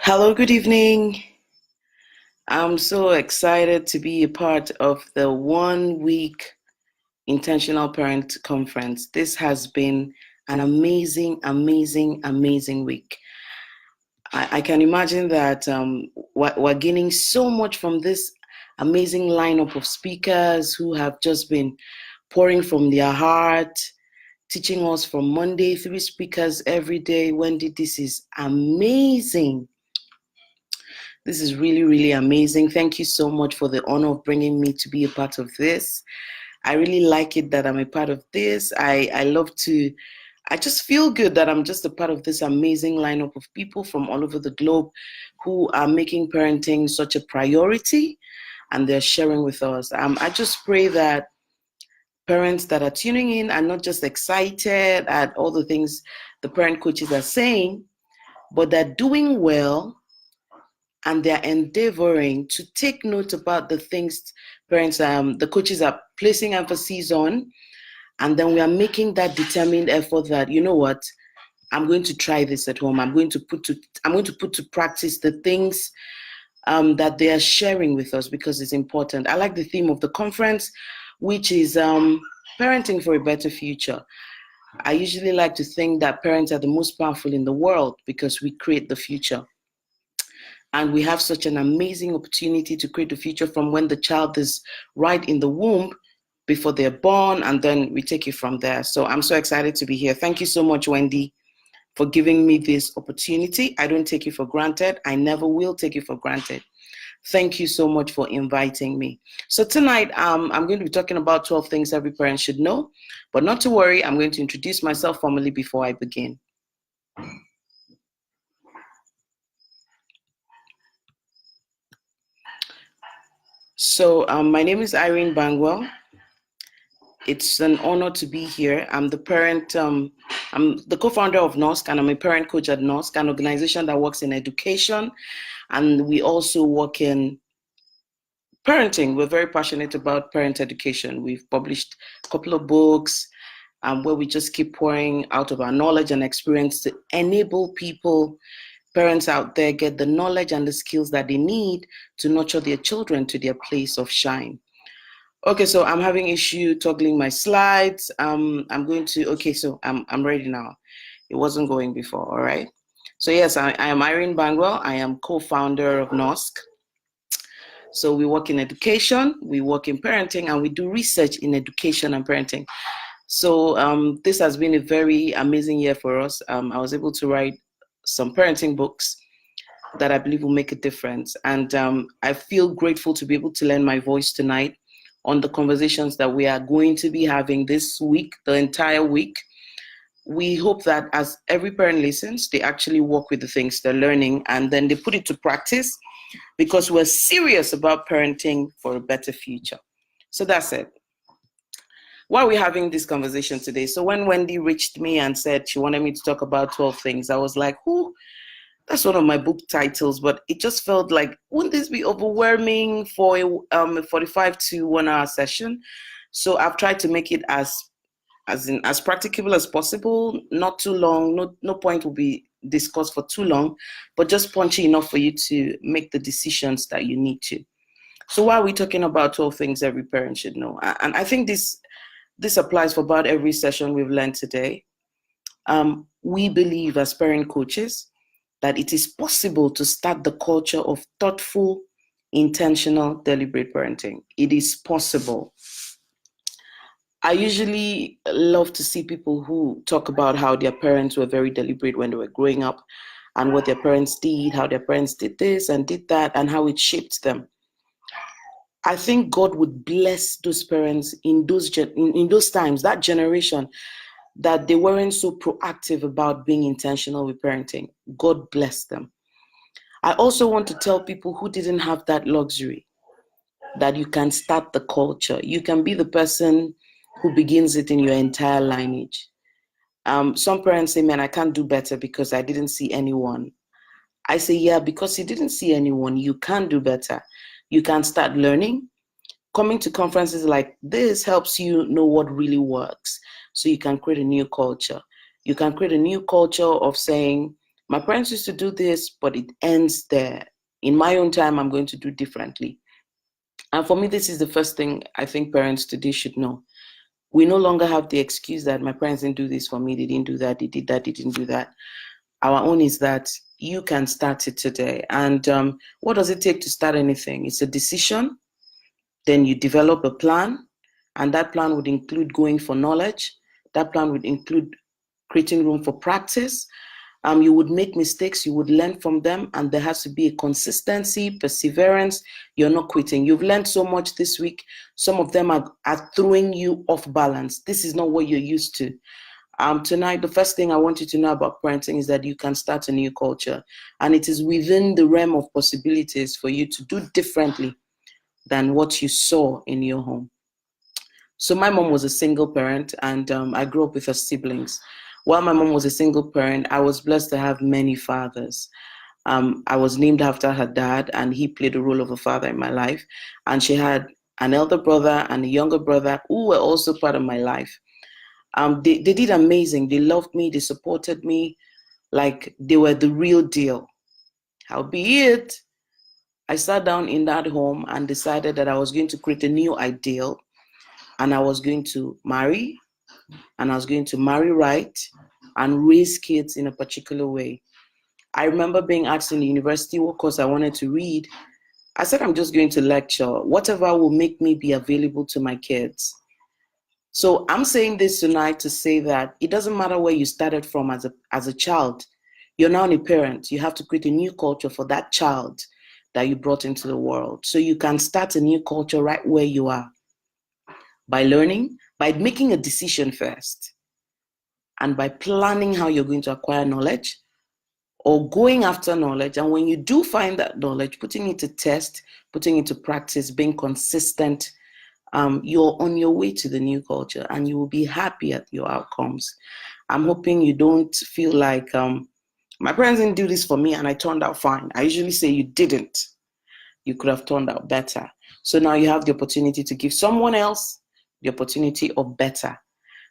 Hello, good evening. I'm so excited to be a part of the 1 week Intentional Parent Conference. This has been an amazing, amazing, amazing week. I can imagine that we're gaining so much from this amazing lineup of speakers who have just been pouring from their heart, teaching us from Monday, 3 speakers every day. Wendy, this is amazing. This is really, really amazing. Thank you so much for the honor of bringing me to be a part of this. I really like it that I'm a part of this. I just feel good that I'm just a part of this amazing lineup of people from all over the globe who are making parenting such a priority and they're sharing with us. I just pray that parents that are tuning in are not just excited at all the things the parent coaches are saying, but they're doing well and they're endeavoring to take note about the things parents, the coaches are placing emphasis on, and then we are making that determined effort that, you know what, I'm going to try this at home. I'm going to put to practice the things that they are sharing with us because it's important. I like the theme of the conference, which is parenting for a better future. I usually like to think that parents are the most powerful in the world because we create the future. And we have such an amazing opportunity to create a future from when the child is right in the womb before they're born, and then we take it from there. So I'm so excited to be here. Thank you so much, Wendy, for giving me this opportunity. I don't take it for granted. I never will take it for granted. Thank you so much for inviting me. So tonight, I'm going to be talking about 12 things every parent should know, but not to worry, I'm going to introduce myself formally before I begin. So my name is Irene Bangwell. It's an honor to be here. I'm the co-founder of NOSC, and I'm a parent coach at NOSC, an organization that works in education, and we also work in parenting. We're very passionate about parent education. We've published a couple of books where we just keep pouring out of our knowledge and experience to enable parents out there, get the knowledge and the skills that they need to nurture their children to their place of shine. Okay, so I'm having issue toggling my slides. I'm ready now. It wasn't going before, all right? So yes, I am Irene Bangwell. I am co-founder of NOSC. So we work in education, we work in parenting, and we do research in education and parenting. So this has been a very amazing year for us. I was able to write some parenting books that I believe will make a difference. And I feel grateful to be able to lend my voice tonight on the conversations that we are going to be having this week, the entire week. We hope that as every parent listens, they actually work with the things they're learning and then they put it to practice because we're serious about parenting for a better future. So that's it. Why are we having this conversation today? So when Wendy reached me and said she wanted me to talk about 12 things, I was like, that's one of my book titles, but it just felt like, wouldn't this be overwhelming for a 45 to 1 hour session? So I've tried to make it as practicable as possible, not too long, no point will be discussed for too long, but just punchy enough for you to make the decisions that you need to. So why are we talking about 12 things every parent should know? And I think this applies for about every session we've learned today. We believe as parent coaches that it is possible to start the culture of thoughtful, intentional, deliberate parenting. It is possible. I usually love to see people who talk about how their parents were very deliberate when they were growing up and what their parents did, how their parents did this and did that, and how it shaped them. I think God would bless those parents in those times, that generation, that they weren't so proactive about being intentional with parenting. God bless them. I also want to tell people who didn't have that luxury that you can start the culture. You can be the person who begins it in your entire lineage. Some parents say, man, I can't do better because I didn't see anyone. I say, yeah, because you didn't see anyone, you can do better. You can start learning. Coming to conferences like this helps you know what really works. So you can create a new culture. You can create a new culture of saying, My parents used to do this, but it ends there. In my own time, I'm going to do differently. And for me, this is the first thing I think parents today should know. We no longer have the excuse that my parents didn't do this for me, they didn't do that, they did that, they didn't do that. Our own is that you can start it today. And what does it take to start anything? It's a decision. Then you develop a plan, and that plan would include going for knowledge. That plan would include creating room for practice. You would make mistakes, you would learn from them, and there has to be a consistency, perseverance. You're not quitting. You've learned so much this week. Some of them are throwing you off balance. This is not what you're used to. Tonight, the first thing I want you to know about parenting is that you can start a new culture, and it is within the realm of possibilities for you to do differently than what you saw in your home. So my mom was a single parent, and I grew up with her siblings. While my mom was a single parent, I was blessed to have many fathers. I was named after her dad, and he played the role of a father in my life. And she had an elder brother and a younger brother who were also part of my life. They did amazing. They loved me. They supported me like they were the real deal. Howbeit, I sat down in that home and decided that I was going to create a new ideal, and I was going to marry, and I was going to marry right and raise kids in a particular way. I remember being asked in the university what course I wanted to read. I said, I'm just going to lecture, whatever will make me be available to my kids. So I'm saying this tonight to say that it doesn't matter where you started from as a child. You're now a parent. You have to create a new culture for that child that you brought into the world. So you can start a new culture right where you are by learning, by making a decision first, and by planning how you're going to acquire knowledge or going after knowledge. And when you do find that knowledge, putting it to test, putting it to practice, being consistent, you're on your way to the new culture, and you will be happy at your outcomes. I'm hoping you don't feel like my parents didn't do this for me and I turned out fine. I usually say you didn't. You could have turned out better. So now you have the opportunity to give someone else the opportunity of better.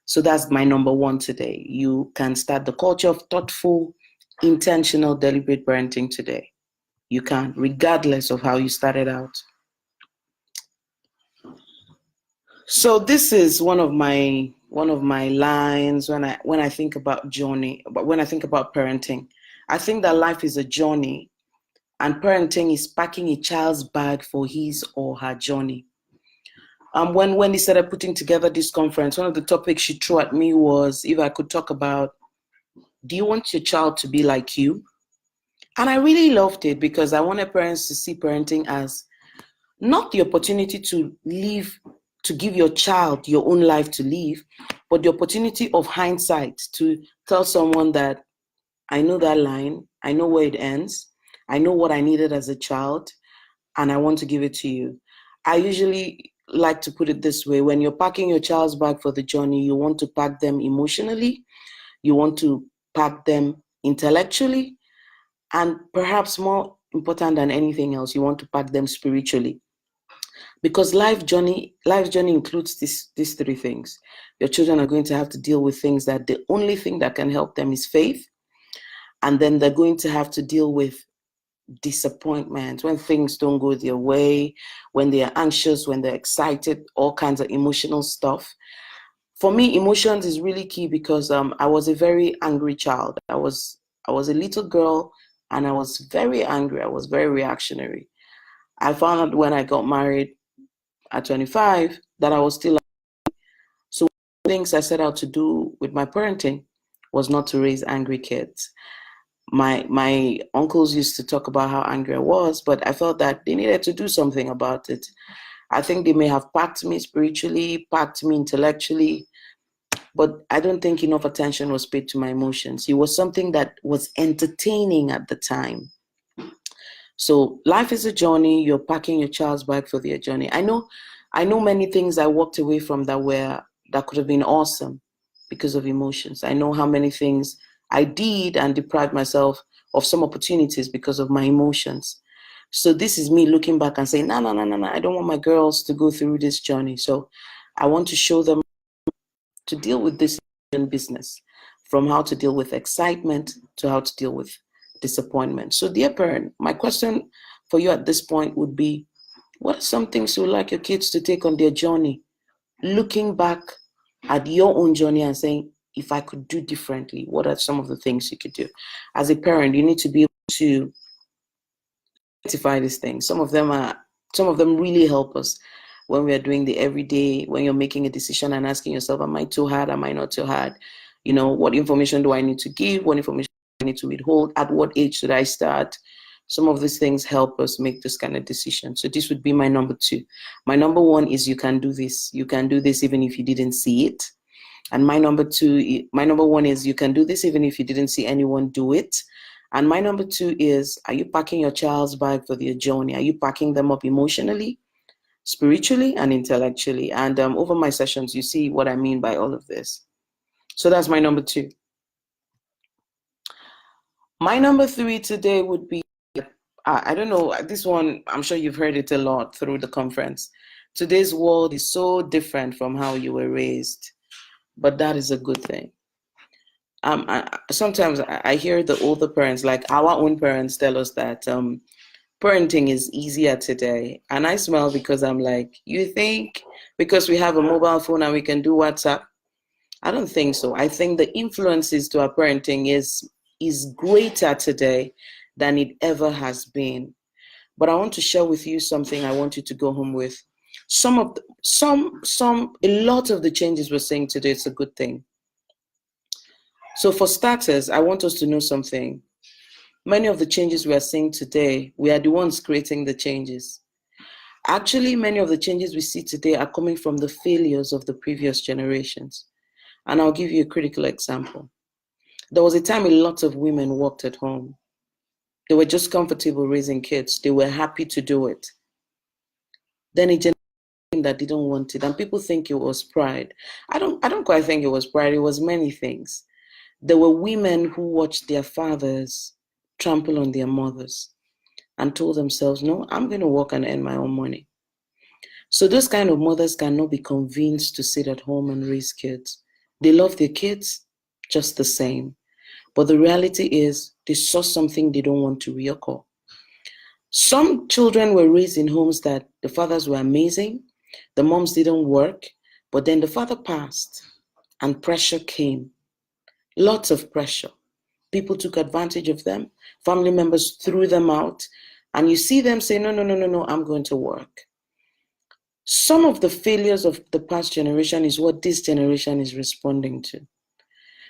So that's my number one today. You can start the culture of thoughtful, intentional, deliberate parenting today. You can, regardless of how you started out. So this is one of my lines when I think about journey, but when I think about parenting. I think that life is a journey, and parenting is packing a child's bag for his or her journey. When Wendy started putting together this conference, one of the topics she threw at me was if I could talk about, do you want your child to be like you? And I really loved it because I wanted parents to see parenting as not the opportunity to live, to give your child your own life to live, but the opportunity of hindsight to tell someone that I know that line, I know where it ends, I know what I needed as a child, and I want to give it to you. I usually like to put it this way: when you're packing your child's bag for the journey, you want to pack them emotionally, you want to pack them intellectually, and perhaps more important than anything else, you want to pack them spiritually. Because life journey includes these three things. Your children are going to have to deal with things that the only thing that can help them is faith. And then they're going to have to deal with disappointment, when things don't go their way, when they are anxious, when they're excited, all kinds of emotional stuff. For me, emotions is really key because I was a very angry child. I was a little girl and I was very angry. I was very reactionary. I found out when I got married at 25 that I was still angry. So one of the things I set out to do with my parenting was not to raise angry kids. My uncles used to talk about how angry I was, but I felt that they needed to do something about it. I think they may have packed me spiritually, packed me intellectually, but I don't think enough attention was paid to my emotions. It was something that was entertaining at the time. So life is a journey. You're packing your child's bag for their journey. I know many things I walked away from that could have been awesome because of emotions. I know how many things I did and deprived myself of some opportunities because of my emotions. So this is me looking back and saying, no, I don't want my girls to go through this journey. So I want to show them to deal with this business, from how to deal with excitement to how to deal with disappointment. So, dear parent, my question for you at this point would be, what are some things you would like your kids to take on their journey? Looking back at your own journey and saying, if I could do differently, what are some of the things you could do? As a parent, you need to be able to identify these things. Some of them really help us when we are doing the everyday, when you're making a decision and asking yourself, am I too hard? Am I not too hard? What information do I need to give? What information do I need to withhold? At what age should I start? Some of these things help us make this kind of decision. So this would be my number 2. My number 1 is you can do this. You can do this even if you didn't see it. And my number 1 is you can do this even if you didn't see anyone do it. And my number 2 is, are you packing your child's bag for their journey? Are you packing them up emotionally, spiritually, and intellectually? And over my sessions, you see what I mean by all of this. So that's my number 2. My number 3 today would be, I don't know, this one, I'm sure you've heard it a lot through the conference. Today's world is so different from how you were raised, but that is a good thing. Sometimes I hear the older parents, like our own parents, tell us that parenting is easier today. And I smile because I'm like, you think because we have a mobile phone and we can do WhatsApp? I don't think so. I think the influences to our parenting is greater today than it ever has been. But I want to share with you something I want you to go home with. A lot of the changes we're seeing today, it's a good thing. So for starters, I want us to know something. Many of the changes we are seeing today, we are the ones creating the changes. Actually, many of the changes we see today are coming from the failures of the previous generations. And I'll give you a critical example. There was a time a lot of women worked at home. They were just comfortable raising kids. They were happy to do it. Then a generation that didn't want it, and people think it was pride. I don't quite think it was pride. It was many things. There were women who watched their fathers trample on their mothers and told themselves, no, I'm going to work and earn my own money. So those kind of mothers cannot be convinced to sit at home and raise kids. They love their kids just the same. But the reality is they saw something they don't want to reoccur. Some children were raised in homes that the fathers were amazing, the moms didn't work, but then the father passed and pressure came. Lots of pressure. People took advantage of them. Family members threw them out. And you see them say, no, I'm going to work. Some of the failures of the past generation is what this generation is responding to.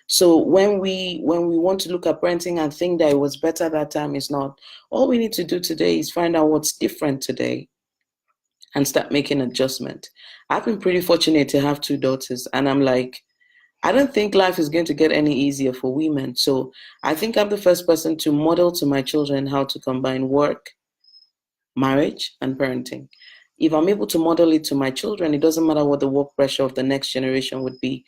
So when we want to look at parenting and think that it was better that time, it's not. All we need to do today is find out what's different today and start making adjustment. I've been pretty fortunate to have 2 daughters, and I'm like, I don't think life is going to get any easier for women. So I think I'm the first person to model to my children how to combine work, marriage, and parenting. If I'm able to model it to my children, it doesn't matter what the work pressure of the next generation would be.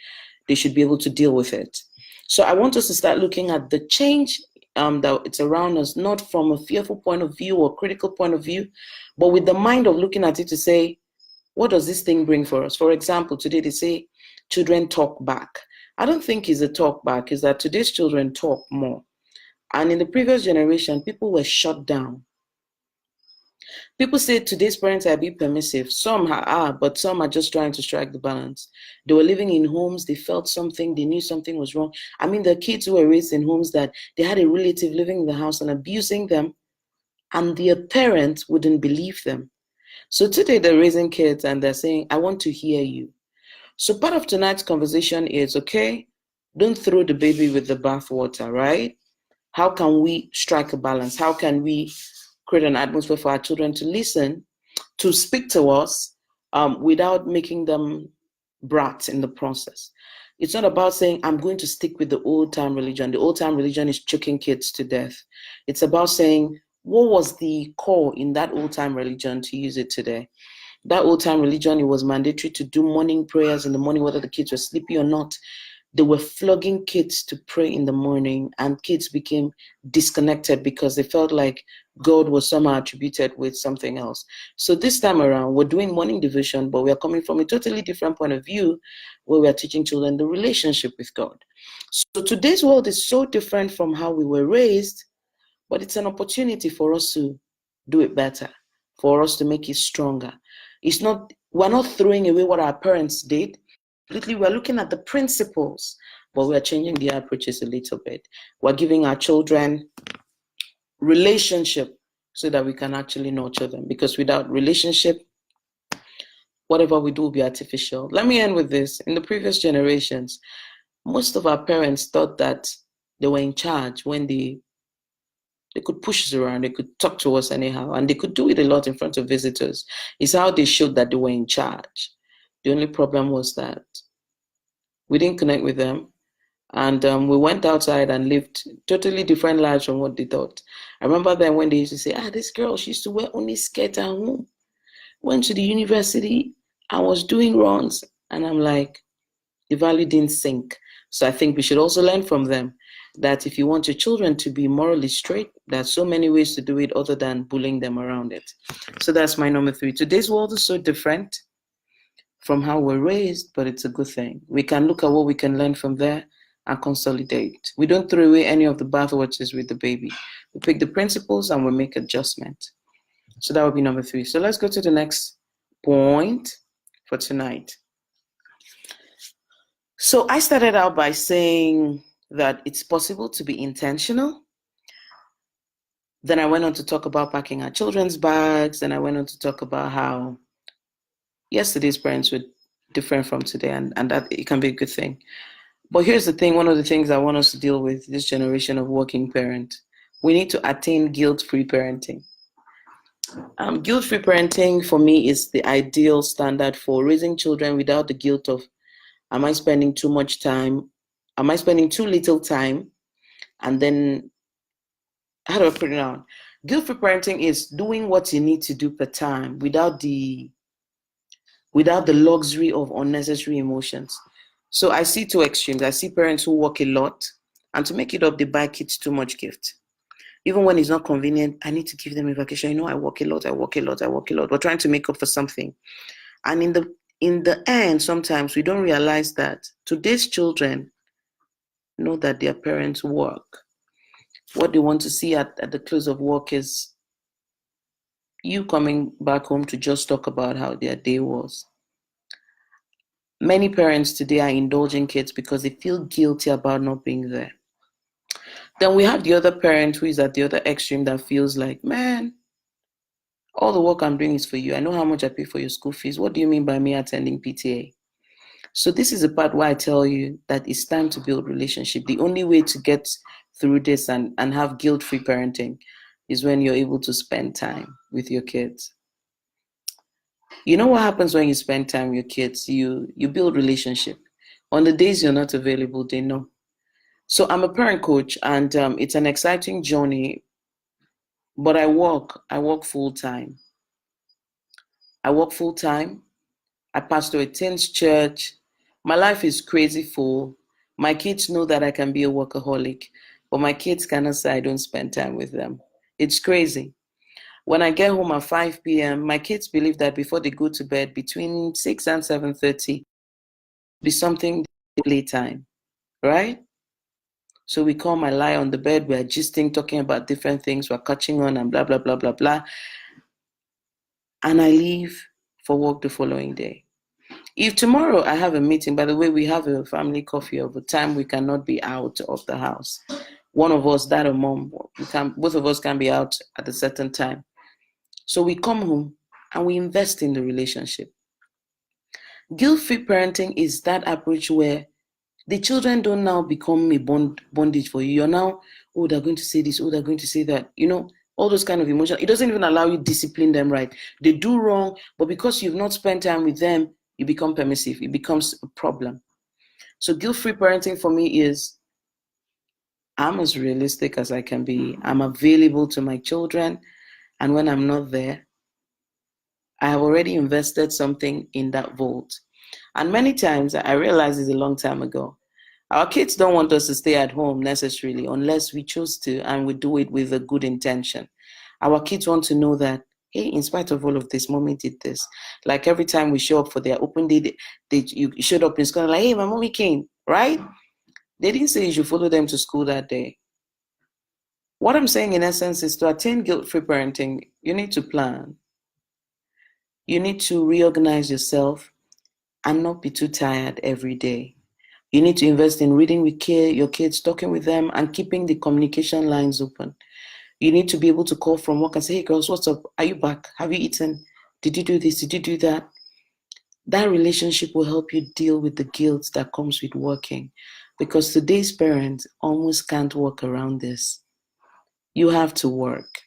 They should be able to deal with it. So I want us to start looking at the change that it's around us, not from a fearful point of view or critical point of view, but with the mind of looking at it to say, what does this thing bring for us? For example, today they say children talk back. I don't think it's a talk back, it's that today's children talk more. And in the previous generation, people were shut down. People say today's parents are a bit permissive. Some are, but some are just trying to strike the balance. They were living in homes, they felt something, they knew something was wrong. I mean, the kids who were raised in homes that they had a relative living in the house and abusing them, and their parents wouldn't believe them. So today they're raising kids and they're saying, I want to hear you. So part of tonight's conversation is, okay, don't throw the baby with the bathwater, right? How can we strike a balance? How can we create an atmosphere for our children to listen, to speak to us without making them brats in the process? It's not about saying, I'm going to stick with the old-time religion. The old-time religion is choking kids to death. It's about saying, what was the core in that old-time religion to use it today? That old-time religion, it was mandatory to do morning prayers in the morning, whether the kids were sleepy or not. They were flogging kids to pray in the morning, and kids became disconnected because they felt like God was somehow attributed with something else. So this time around, we're doing morning devotion, but we are coming from a totally different point of view where we are teaching children the relationship with God. So today's world is so different from how we were raised, but it's an opportunity for us to do it better, for us to make it stronger. We're not throwing away what our parents did. We're looking at the principles, but we're changing the approaches a little bit. We're giving our children relationship so that we can actually nurture them, because without relationship, whatever we do will be artificial. Let me end with this. In the previous generations, most of our parents thought that they were in charge when they could push us around, they could talk to us anyhow, and they could do it a lot in front of visitors. It's how they showed that they were in charge. The only problem was that we didn't connect with them, and we went outside and lived totally different lives from what they thought. I remember then when they used to say, this girl, she used to wear only skirt at home, went to the university, I was doing runs, and I'm like, the value didn't sink. So I think we should also learn from them that if you want your children to be morally straight, there's so many ways to do it other than bullying them around it. So that's my number 3. Today's world is so different from how we're raised, but it's a good thing. We can look at what we can learn from there and consolidate. We don't throw away any of the bathwaters with the baby. We pick the principles and we make adjustments. So that would be number 3. So let's go to the next point for tonight. So I started out by saying that it's possible to be intentional. Then I went on to talk about packing our children's bags. Then I went on to talk about how yesterday's parents were different from today, and that it can be a good thing. But here's the thing, one of the things I want us to deal with this generation of working parent, we need to attain guilt-free parenting. Guilt-free parenting for me is the ideal standard for raising children without the guilt of, am I spending too much time? Am I spending too little time? And then, how do I put it on? Guilt-free parenting is doing what you need to do per time without the luxury of unnecessary emotions. So I see 2 extremes. I see parents who work a lot, and to make it up, they buy kids too much gift. Even when it's not convenient, I need to give them a vacation. I work a lot. We're trying to make up for something. And in the end, sometimes we don't realize that today's children know that their parents work. What they want to see at the close of work is you coming back home to just talk about how their day was. Many parents today are indulging kids because they feel guilty about not being there. Then we have the other parent who is at the other extreme that feels like, man, all the work I'm doing is for you. I know how much I pay for your school fees. What do you mean by me attending PTA? So this is the part where I tell you that it's time to build relationship. The only way to get through this and have guilt-free parenting is when you're able to spend time with your kids. You know what happens when you spend time with your kids? You build relationship. On the days you're not available, they know. So I'm a parent coach, and it's an exciting journey, but I work full time. I pastor a teens church. My life is crazy full. My kids know that I can be a workaholic, but my kids cannot say I don't spend time with them. It's crazy. When I get home at 5 p.m., my kids believe that before they go to bed, between 6 and 7:30, be something playtime, right? So we come, I lie on the bed, we're gisting, talking about different things, we're catching on and blah, blah, blah, blah, blah. And I leave for work the following day. If tomorrow I have a meeting, by the way, we have a family coffee of a time we cannot be out of the house. One of us, dad or mom, both of us can be out at a certain time. So we come home and we invest in the relationship. Guilt-free parenting is that approach where the children don't now become a bondage for you. You're now, they're going to say this, they're going to say that. All those kind of emotions. It doesn't even allow you to discipline them right. They do wrong, but because you've not spent time with them, you become permissive. It becomes a problem. So guilt-free parenting for me is, I'm as realistic as I can be. I'm available to my children. And when I'm not there, I have already invested something in that vault. And many times, I realized this a long time ago, our kids don't want us to stay at home necessarily unless we choose to and we do it with a good intention. Our kids want to know that, hey, in spite of all of this, mommy did this. Like every time we show up for their open day, you showed up in school like, hey, my mommy came, right? They didn't say you should follow them to school that day. What I'm saying in essence is to attain guilt-free parenting, you need to plan. You need to reorganize yourself and not be too tired every day. You need to invest in reading with your kids, talking with them, and keeping the communication lines open. You need to be able to call from work and say, hey girls, what's up? Are you back? Have you eaten? Did you do this? Did you do that? That relationship will help you deal with the guilt that comes with working. Because today's parents almost can't work around this. You have to work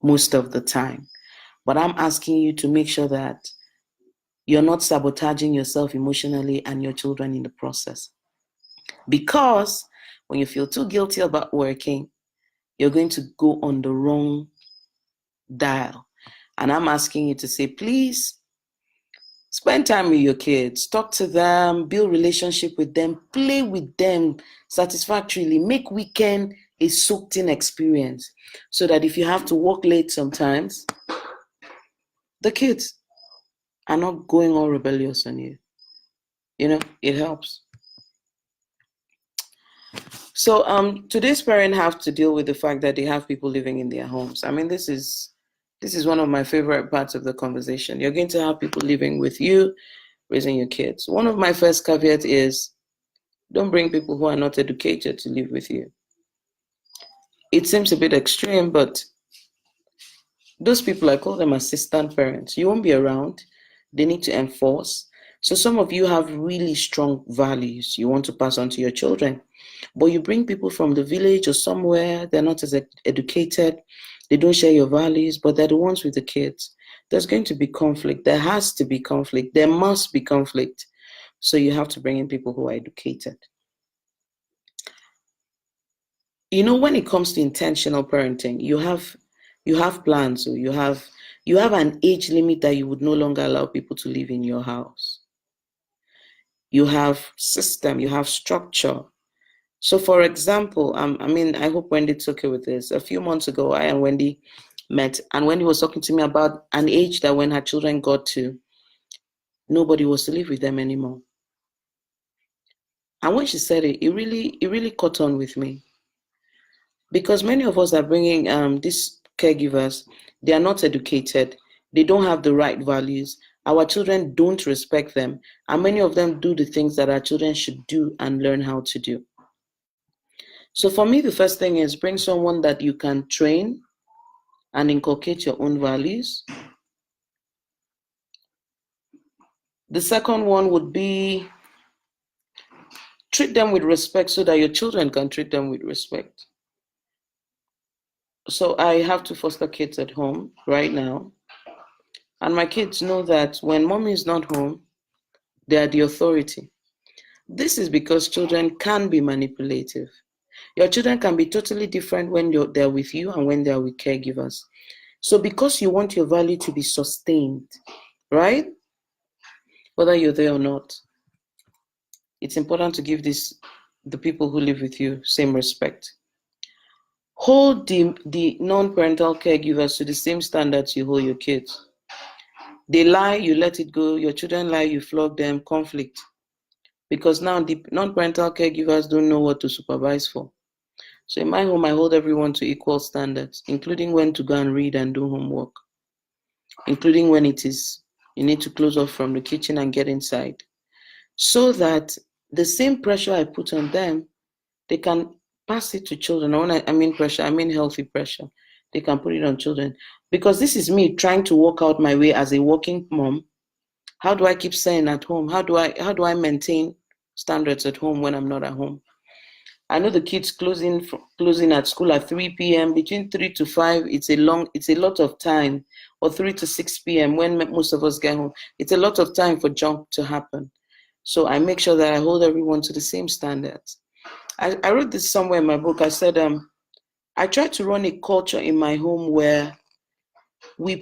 most of the time. But I'm asking you to make sure that you're not sabotaging yourself emotionally and your children in the process. Because when you feel too guilty about working, you're going to go on the wrong dial. And I'm asking you to say, please spend time with your kids, talk to them, build relationship with them, play with them satisfactorily, make weekend a soaked in experience so that if you have to work late sometimes, the kids are not going all rebellious on you. It helps. So today's parents have to deal with the fact that they have people living in their homes. I mean, this is one of my favorite parts of the conversation. You're going to have people living with you, raising your kids. One of my first caveats is don't bring people who are not educated to live with you. It seems a bit extreme, but those people, I call them assistant parents. You won't be around. They need to enforce. So some of you have really strong values you want to pass on to your children. But you bring people from the village or somewhere, they're not as educated, they don't share your values, but they're the ones with the kids. There's going to be conflict. There has to be conflict. There must be conflict. So you have to bring in people who are educated. When it comes to intentional parenting, you have plans, so you have an age limit that you would no longer allow people to live in your house. You have system, you have structure. So for example, I hope Wendy's okay with this. A few months ago, I and Wendy met, and Wendy was talking to me about an age that when her children got to, nobody was to live with them anymore. And when she said it, it really caught on with me. Because many of us are bringing these caregivers, they are not educated, they don't have the right values, our children don't respect them, and many of them do the things that our children should do and learn how to do. So for me, the first thing is bring someone that you can train and inculcate your own values. The second one would be treat them with respect so that your children can treat them with respect. So I have 2 foster kids at home right now. And my kids know that when mommy is not home, they are the authority. This is because children can be manipulative. Your children can be totally different when they're with you and when they're with caregivers. So because you want your value to be sustained, right? Whether you're there or not, it's important to give the people who live with you same respect. Hold the non-parental caregivers to the same standards you hold your kids. They lie, you let it go. Your children lie, you flog them. Conflict. Because now the non-parental caregivers don't know what to supervise for. So in my home, I hold everyone to equal standards, including when to go and read and do homework, including when you need to close off from the kitchen and get inside. So that the same pressure I put on them, they can pass it to children. And when I mean pressure, I mean healthy pressure. They can put it on children. Because this is me trying to work out my way as a working mom. How do I keep staying at home? How do I maintain standards at home when I'm not at home? I know the kids closing at school at 3 p.m. Between 3 to 5, it's a lot of time. Or 3 to 6 p.m. when most of us get home. It's a lot of time for junk to happen. So I make sure that I hold everyone to the same standards. I wrote this somewhere in my book. I said, I try to run a culture in my home where we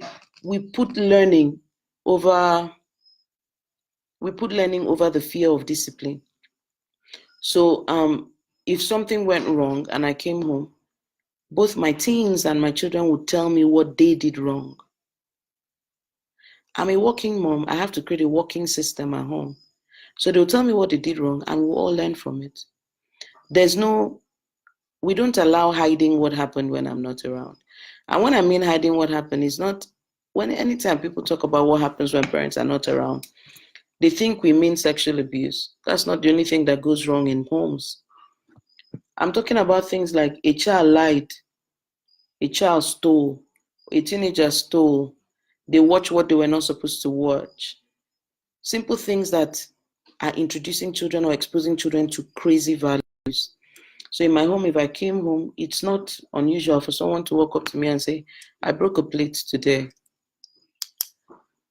put learning over the fear of discipline. So if something went wrong and I came home, both my teens and my children would tell me what they did wrong. I'm a working mom. I have to create a working system at home. So they'll tell me what they did wrong and we'll all learn from it. There's no we don't allow hiding what happened when I'm not around. And when I mean hiding what happened, is not when anytime people talk about what happens when parents are not around, they think we mean sexual abuse. That's not the only thing that goes wrong in homes. I'm talking about things like a child lied, a child stole, a teenager stole, they watch what they were not supposed to watch. Simple things that are introducing children or exposing children to crazy values. So in my home, if I came home, it's not unusual for someone to walk up to me and say, I broke a plate today.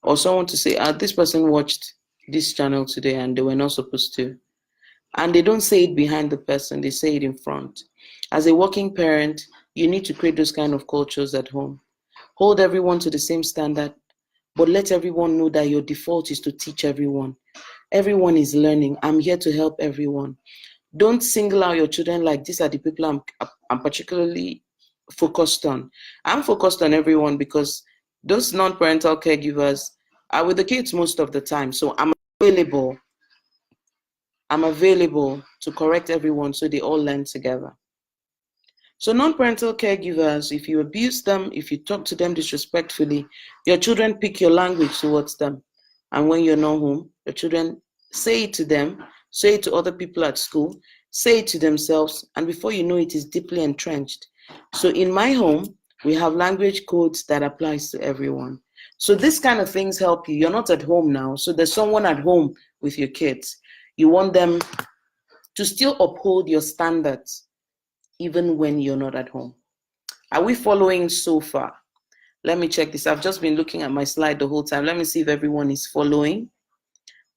Or someone to say, this person watched this channel today and they were not supposed to. And they don't say it behind the person, they say it in front. As a working parent, you need to create those kind of cultures at home. Hold everyone to the same standard, but let everyone know that your default is to teach everyone. Everyone is learning. I'm here to help everyone. Don't single out your children like these are the people I'm particularly focused on. I'm focused on everyone because those non-parental caregivers are with the kids most of the time. So I'm available. I'm available to correct everyone so they all learn together. So non-parental caregivers, if you abuse them, if you talk to them disrespectfully, your children pick your language towards them. And when you're not home, your children say it to them, say it to other people at school, say it to themselves, and before you know it is deeply entrenched. So in my home, we have language codes that applies to everyone. So this kind of things help you. You're not at home now, so there's someone at home with your kids. You want them to still uphold your standards even when you're not at home. Are we following so far? Let me check this. I've just been looking at my slide the whole time. Let me see if everyone is following.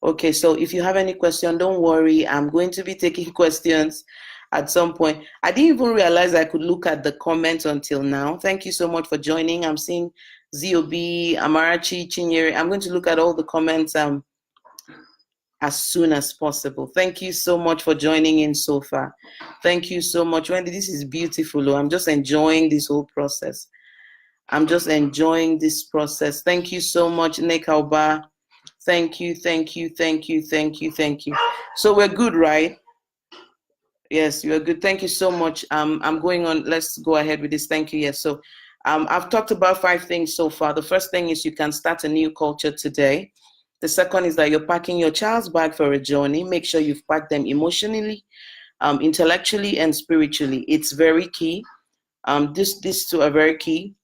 Okay, so if you have any question, don't worry. I'm going to be taking questions at some point. I didn't even realize I could look at the comments until now. Thank you so much for joining. I'm seeing ZOB, Amarachi, Chinyere. I'm going to look at all the comments as soon as possible. Thank you so much for joining in so far. Thank you so much. Wendy, this is beautiful. I'm just enjoying this whole process. I'm just enjoying this process. Thank you so much, Nick Alba. Thank you, thank you, thank you, thank you, thank you. So we're good, right? Yes, you're good. Thank you so much. I'm going on. Let's go ahead with this. Thank you. Yes. So I've talked about 5 things so far. The first thing is you can start a new culture today. The second is that you're packing your child's bag for a journey. Make sure you've packed them emotionally, intellectually, and spiritually. It's very key. These two are very key.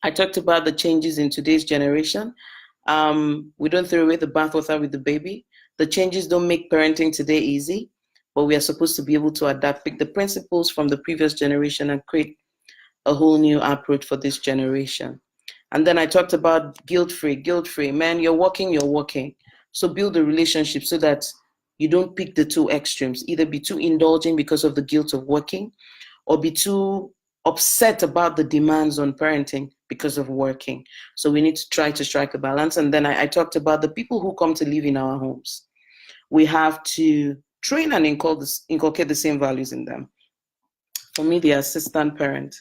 I talked about the changes in today's generation. We don't throw away the bathwater with the baby. The changes don't make parenting today easy, but we are supposed to be able to adapt, pick the principles from the previous generation and create a whole new approach for this generation. And then I talked about guilt-free. Man, you're working. So build a relationship so that you don't pick the two extremes, either be too indulging because of the guilt of working or be too upset about the demands on parenting because of working. So we need to try to strike a balance. And then I talked about the people who come to live in our homes. We have to train and inculcate the same values in them. For me, the assistant parent,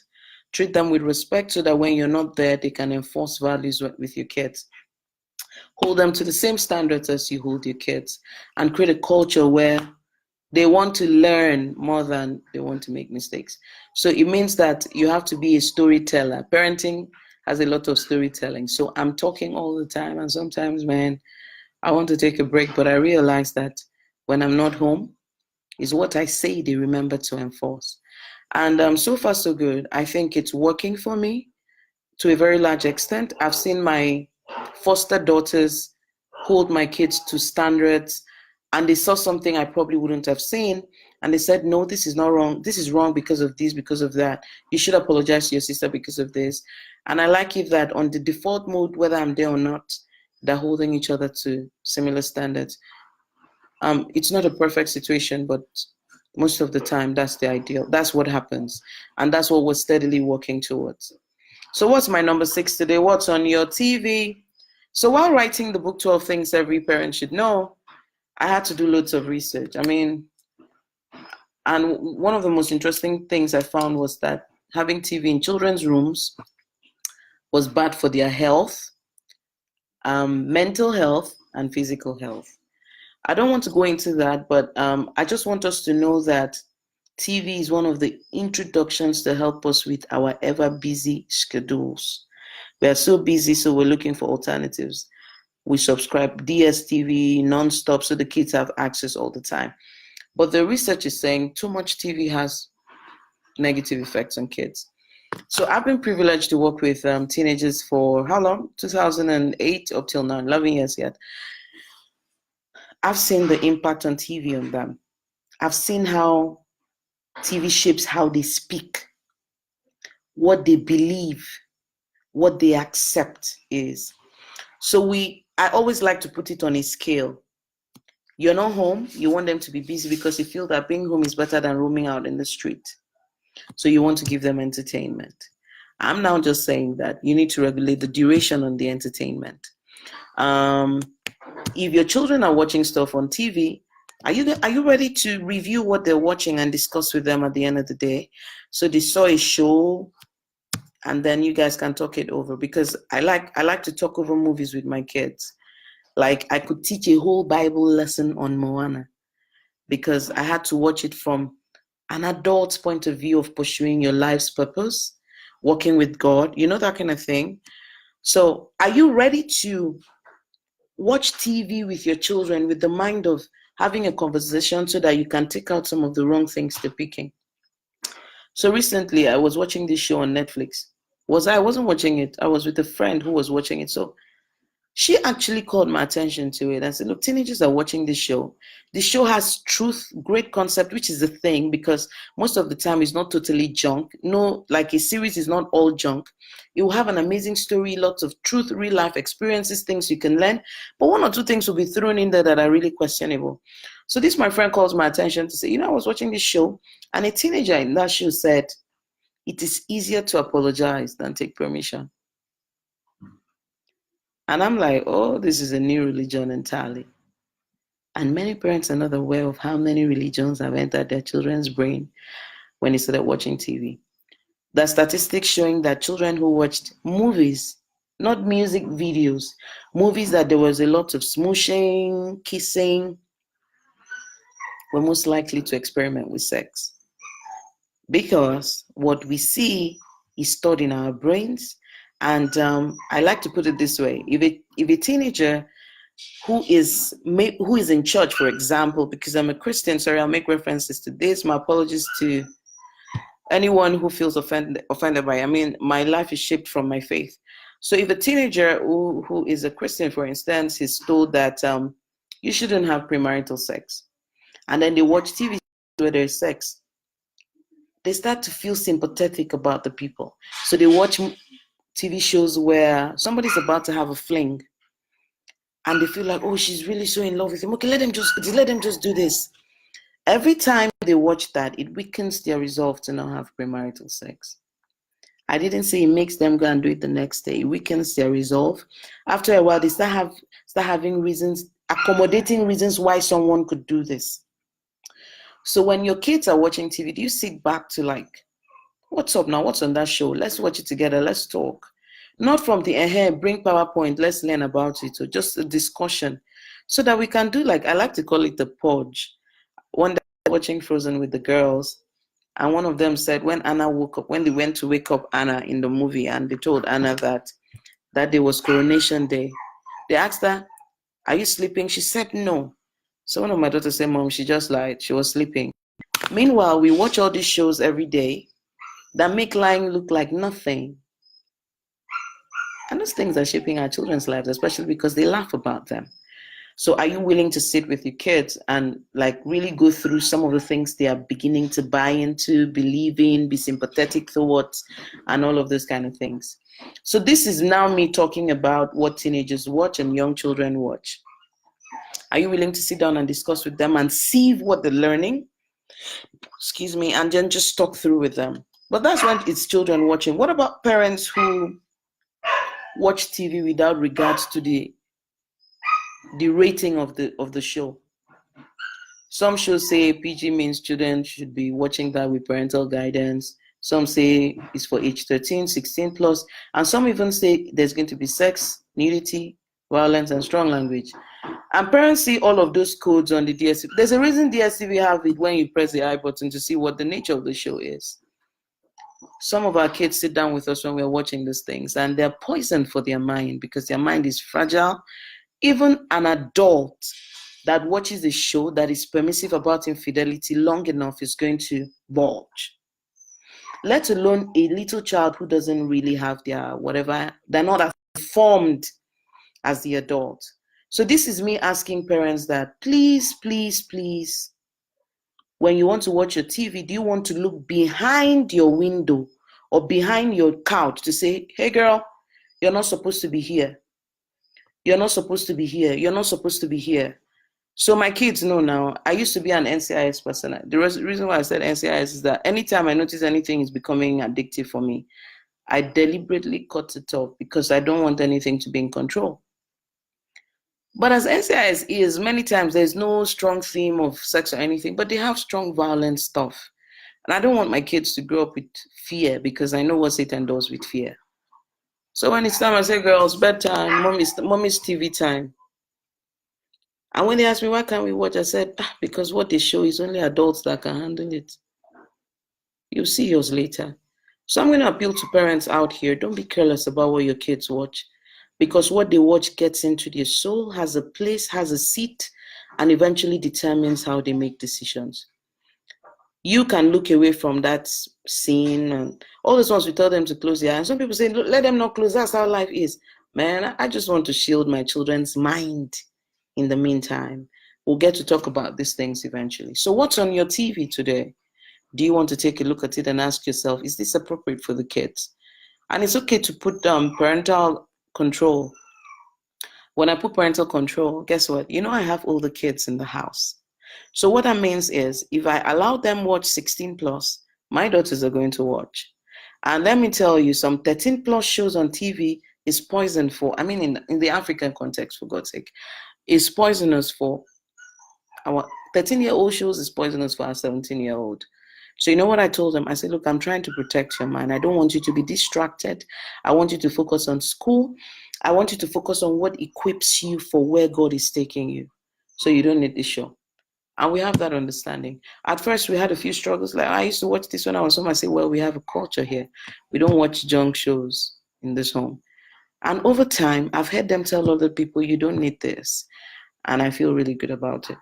treat them with respect so that when you're not there, they can enforce values with your kids. Hold them to the same standards as you hold your kids and create a culture where they want to learn more than they want to make mistakes. So it means that you have to be a storyteller. Parenting has a lot of storytelling. So I'm talking all the time, and sometimes, man, I want to take a break, but I realize that when I'm not home, is what I say they remember to enforce. And so far, so good. I think it's working for me to a very large extent. I've seen my foster daughters hold my kids to standards, and they saw something I probably wouldn't have seen, and they said, no, this is not wrong. This is wrong because of this, because of that. You should apologize to your sister because of this. And I like it that on the default mode, whether I'm there or not, they're holding each other to similar standards. It's not a perfect situation, but most of the time, that's the ideal. That's what happens. And that's what we're steadily working towards. So what's my number 6 today? What's on your TV? So while writing the book, 12 Things Every Parent Should Know, I had to do loads of research. And one of the most interesting things I found was that having TV in children's rooms was bad for their health, mental health, and physical health. I don't want to go into that, but I just want us to know that TV is one of the introductions to help us with our ever busy schedules. We are so busy, so we're looking for alternatives. We subscribe DSTV non-stop, so the kids have access all the time. But the research is saying too much TV has negative effects on kids. So I've been privileged to work with teenagers for how long? 2008 up till now, 11 years yet. I've seen the impact on TV on them. I've seen how TV shapes how they speak, what they believe, what they accept is. So I always like to put it on a scale. You're not home, you want them to be busy because you feel that being home is better than roaming out in the street. So you want to give them entertainment. I'm now just saying that you need to regulate the duration on the entertainment. If your children are watching stuff on TV, are you ready to review what they're watching and discuss with them at the end of the day? So they saw a show, and then you guys can talk it over, because I like to talk over movies with my kids. Like, I could teach a whole Bible lesson on Moana because I had to watch it from an adult's point of view of pursuing your life's purpose, working with God, that kind of thing. So are you ready to watch TV with your children with the mind of having a conversation so that you can take out some of the wrong things they're picking? So recently I was watching this show on Netflix. I wasn't watching it. I was with a friend who was watching it. So she actually called my attention to it and said, look, teenagers are watching this show. The show has truth, great concept, which is the thing, because most of the time it's not totally junk. No, like a series is not all junk. It will have an amazing story, lots of truth, real life experiences, things you can learn. But one or two things will be thrown in there that are really questionable. So this, my friend, calls my attention to say, I was watching this show, and a teenager in that show said, it is easier to apologize than take permission. And I'm like, oh, this is a new religion entirely. And many parents are not aware of how many religions have entered their children's brain when they started watching TV. There are statistics showing that children who watched movies, not music videos, movies that there was a lot of smooshing, kissing, were most likely to experiment with sex. Because what we see is stored in our brains. And I like to put it this way: if a teenager who is in church, for example, because I'm a Christian, sorry, I'll make references to this. My apologies to anyone who feels offended by it. I mean, my life is shaped from my faith. So if a teenager who is a Christian, for instance, is told that you shouldn't have premarital sex, and then they watch TV where there's sex, they start to feel sympathetic about the people. So they watch TV shows where somebody's about to have a fling, and they feel like, oh, she's really so in love with him. Okay, let them just do this. Every time they watch that, it weakens their resolve to not have premarital sex. I didn't say it makes them go and do it the next day. It weakens their resolve. After a while, they start having reasons, accommodating reasons why someone could do this. So when your kids are watching TV, do you sit back to like, what's up now? What's on that show? Let's watch it together. Let's talk. Not from the bring PowerPoint, let's learn about it, or just a discussion, so that we can do, like, I like to call it the purge. One day I was watching Frozen with the girls, and one of them said when Anna woke up, when they went to wake up Anna in the movie, and they told Anna that that day was coronation day, they asked her, are you sleeping? She said no. So one of my daughters said, Mom, she just lied. She was sleeping. Meanwhile, we watch all these shows every day that make lying look like nothing. And those things are shaping our children's lives, especially because they laugh about them. So are you willing to sit with your kids and like really go through some of the things they are beginning to buy into, believe in, be sympathetic towards, and all of those kind of things? So this is now me talking about what teenagers watch and young children watch. Are you willing to sit down and discuss with them and see what they're learning? Excuse me, and then just talk through with them. But that's when it's children watching. What about parents who watch TV without regards to the rating of the show? Some shows say PG means children should be watching that with parental guidance. Some say it's for age 13, 16 plus. And some even say there's going to be sex, nudity, violence, and strong language. And parents see all of those codes on the DSTV. There's a reason DSTV have it when you press the I button to see what the nature of the show is. Some of our kids sit down with us when we're watching these things, and they're poisoned for their mind because their mind is fragile. Even an adult that watches a show that is permissive about infidelity long enough is going to bulge. Let alone a little child who doesn't really have their whatever, they're not as formed as the adult. So this is me asking parents that please, please, please, when you want to watch your TV, do you want to look behind your window or behind your couch to say, hey girl, you're not supposed to be here. You're not supposed to be here. You're not supposed to be here. So my kids know now. I used to be an NCIS person. The reason why I said NCIS is that anytime I notice anything is becoming addictive for me, I deliberately cut it off because I don't want anything to be in control. But as NCIS is, many times there's no strong theme of sex or anything, but they have strong violent stuff. And I don't want my kids to grow up with fear because I know what Satan does with fear. So when it's time, I say, girls, bedtime, mommy's TV time. And when they ask me, why can't we watch? I said, because what they show is only adults that can handle it. You'll see yours later. So I'm going to appeal to parents out here. Don't be careless about what your kids watch. Because what they watch gets into their soul, has a place, has a seat, and eventually determines how they make decisions. You can look away from that scene and all those ones we tell them to close their eyes. And some people say, let them not close. That's how life is. Man, I just want to shield my children's mind. In the meantime, we'll get to talk about these things eventually. So what's on your TV today? Do you want to take a look at it and ask yourself, is this appropriate for the kids? And it's okay to put parental control. When I put parental control, guess what? You know I have older kids in the house. So what that means is if I allow them watch 16 plus, my daughters are going to watch. And let me tell you, some 13 plus shows on TV is poison for, in the African context, for God's sake, is poisonous for our 13-year-old shows, is poisonous for our 17-year-old. So you know what I told them? I said, look, I'm trying to protect your mind. I don't want you to be distracted. I want you to focus on school. I want you to focus on what equips you for where God is taking you. So you don't need this show. And we have that understanding. At first, we had a few struggles. Like, I used to watch this when I was home. I say, well, we have a culture here. We don't watch junk shows in this home. And over time, I've heard them tell other people, you don't need this. And I feel really good about it.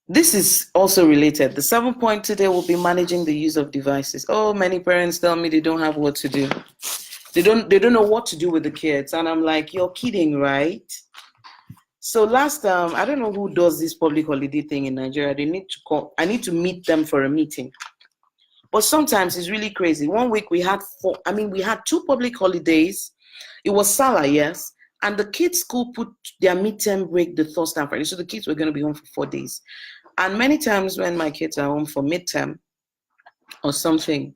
This is also related. The 7th point today will be managing the use of devices. Oh, many parents tell me they don't have what to do. They don't know what to do with the kids. And I'm like, you're kidding, right? So last time, I don't know who does this public holiday thing in Nigeria. They need to call. I need to meet them for a meeting. But sometimes it's really crazy. One week we had we had 2 public holidays. It was Salah, yes. And the kids' school put their midterm break the Thursday and Friday. So the kids were going to be home for 4 days. And many times when my kids are home for midterm or something,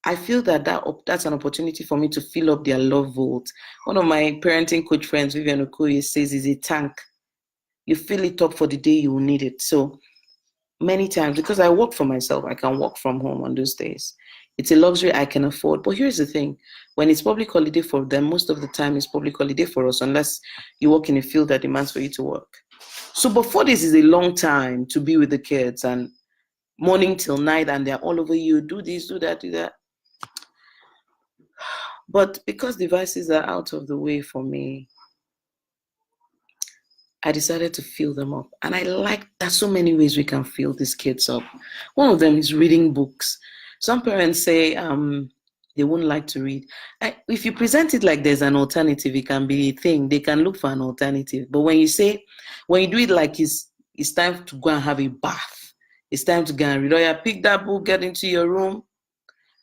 I feel that that's an opportunity for me to fill up their love vault. One of my parenting coach friends, Vivian Okoye, says it's a tank. You fill it up for the day you will need it. So many times, because I work for myself, I can work from home on those days. It's a luxury I can afford. But here's the thing. When it's public holiday for them, most of the time it's public holiday for us, unless you work in a field that demands for you to work. So before this is a long time to be with the kids and morning till night, and they're all over you, do this, do that, do that. But because devices are out of the way for me, I decided to fill them up. And I like, there's so many ways we can fill these kids up. One of them is reading books. Some parents say they wouldn't like to read. If you present it like there's an alternative, it can be a thing. They can look for an alternative. But when you do it like it's time to go and have a bath, it's time to go and read, or you pick that book, get into your room,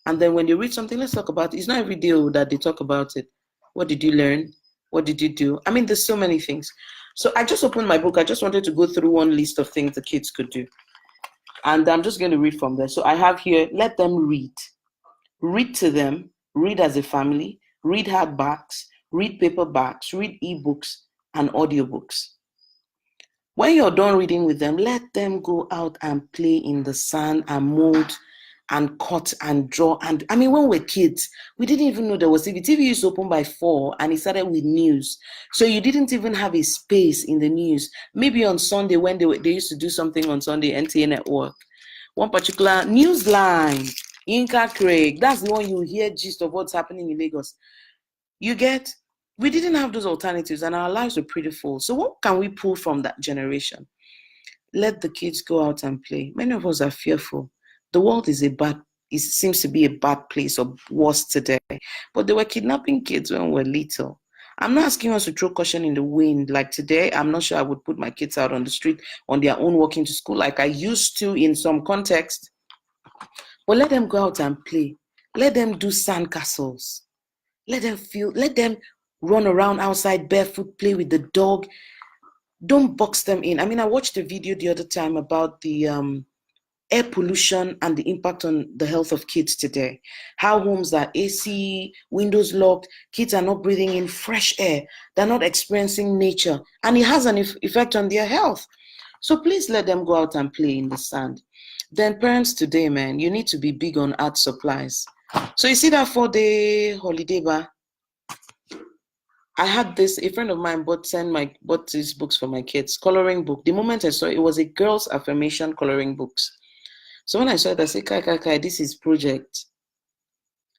and then when you read something, let's talk about it. It's not every day that they talk about it. What did you learn? What did you do? There's so many things. So I just opened my book. I just wanted to go through one list of things the kids could do. And I'm just going to read from there. So I have here, let them read. Read to them. Read as a family. Read hardbacks. Read paperbacks. Read ebooks and audiobooks. When you're done reading with them, let them go out and play in the sun and mold and cut and draw. And I mean, when we were kids, we didn't even know there was TV. TV used to open by 4 and it started with news. So you didn't even have a space in the news. Maybe on Sunday when they used to do something on Sunday, NTA Network, one particular news line, Inca Craig, that's the one you hear gist of what's happening in Lagos. You get, we didn't have those alternatives and our lives were pretty full. So what can we pull from that generation? Let the kids go out and play. Many of us are fearful. The world is it seems to be a bad place or worse today. But they were kidnapping kids when we were little. I'm not asking us to throw caution in the wind. Like today, I'm not sure I would put my kids out on the street on their own walking to school like I used to in some context. But let them go out and play. Let them do sandcastles. Let them run around outside barefoot, play with the dog. Don't box them in. I mean, I watched a video the other time about the air pollution and the impact on the health of kids today. How homes are AC, windows locked, kids are not breathing in fresh air. They're not experiencing nature. And it has an effect on their health. So please let them go out and play in the sand. Then parents today, man, you need to be big on art supplies. So you see that 4-day holiday bar? I had this, a friend of mine bought these books for my kids, coloring book. The moment I saw it, was a girl's affirmation coloring books. So when I saw it, I said, Kai, this is project.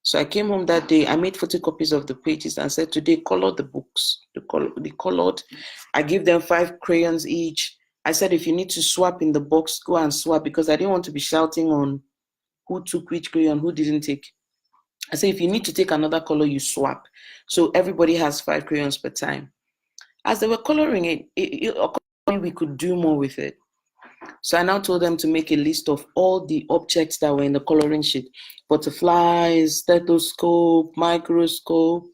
So I came home that day, I made photocopies of the pages and said, today, color the books. The colored. I give them 5 crayons each. I said, if you need to swap in the box, go and swap, because I didn't want to be shouting on who took which crayon, who didn't take. I said, if you need to take another color, you swap. So everybody has 5 crayons per time. As they were coloring it occurred to me we could do more with it. So I now told them to make a list of all the objects that were in the coloring sheet. Butterflies, stethoscope, microscope,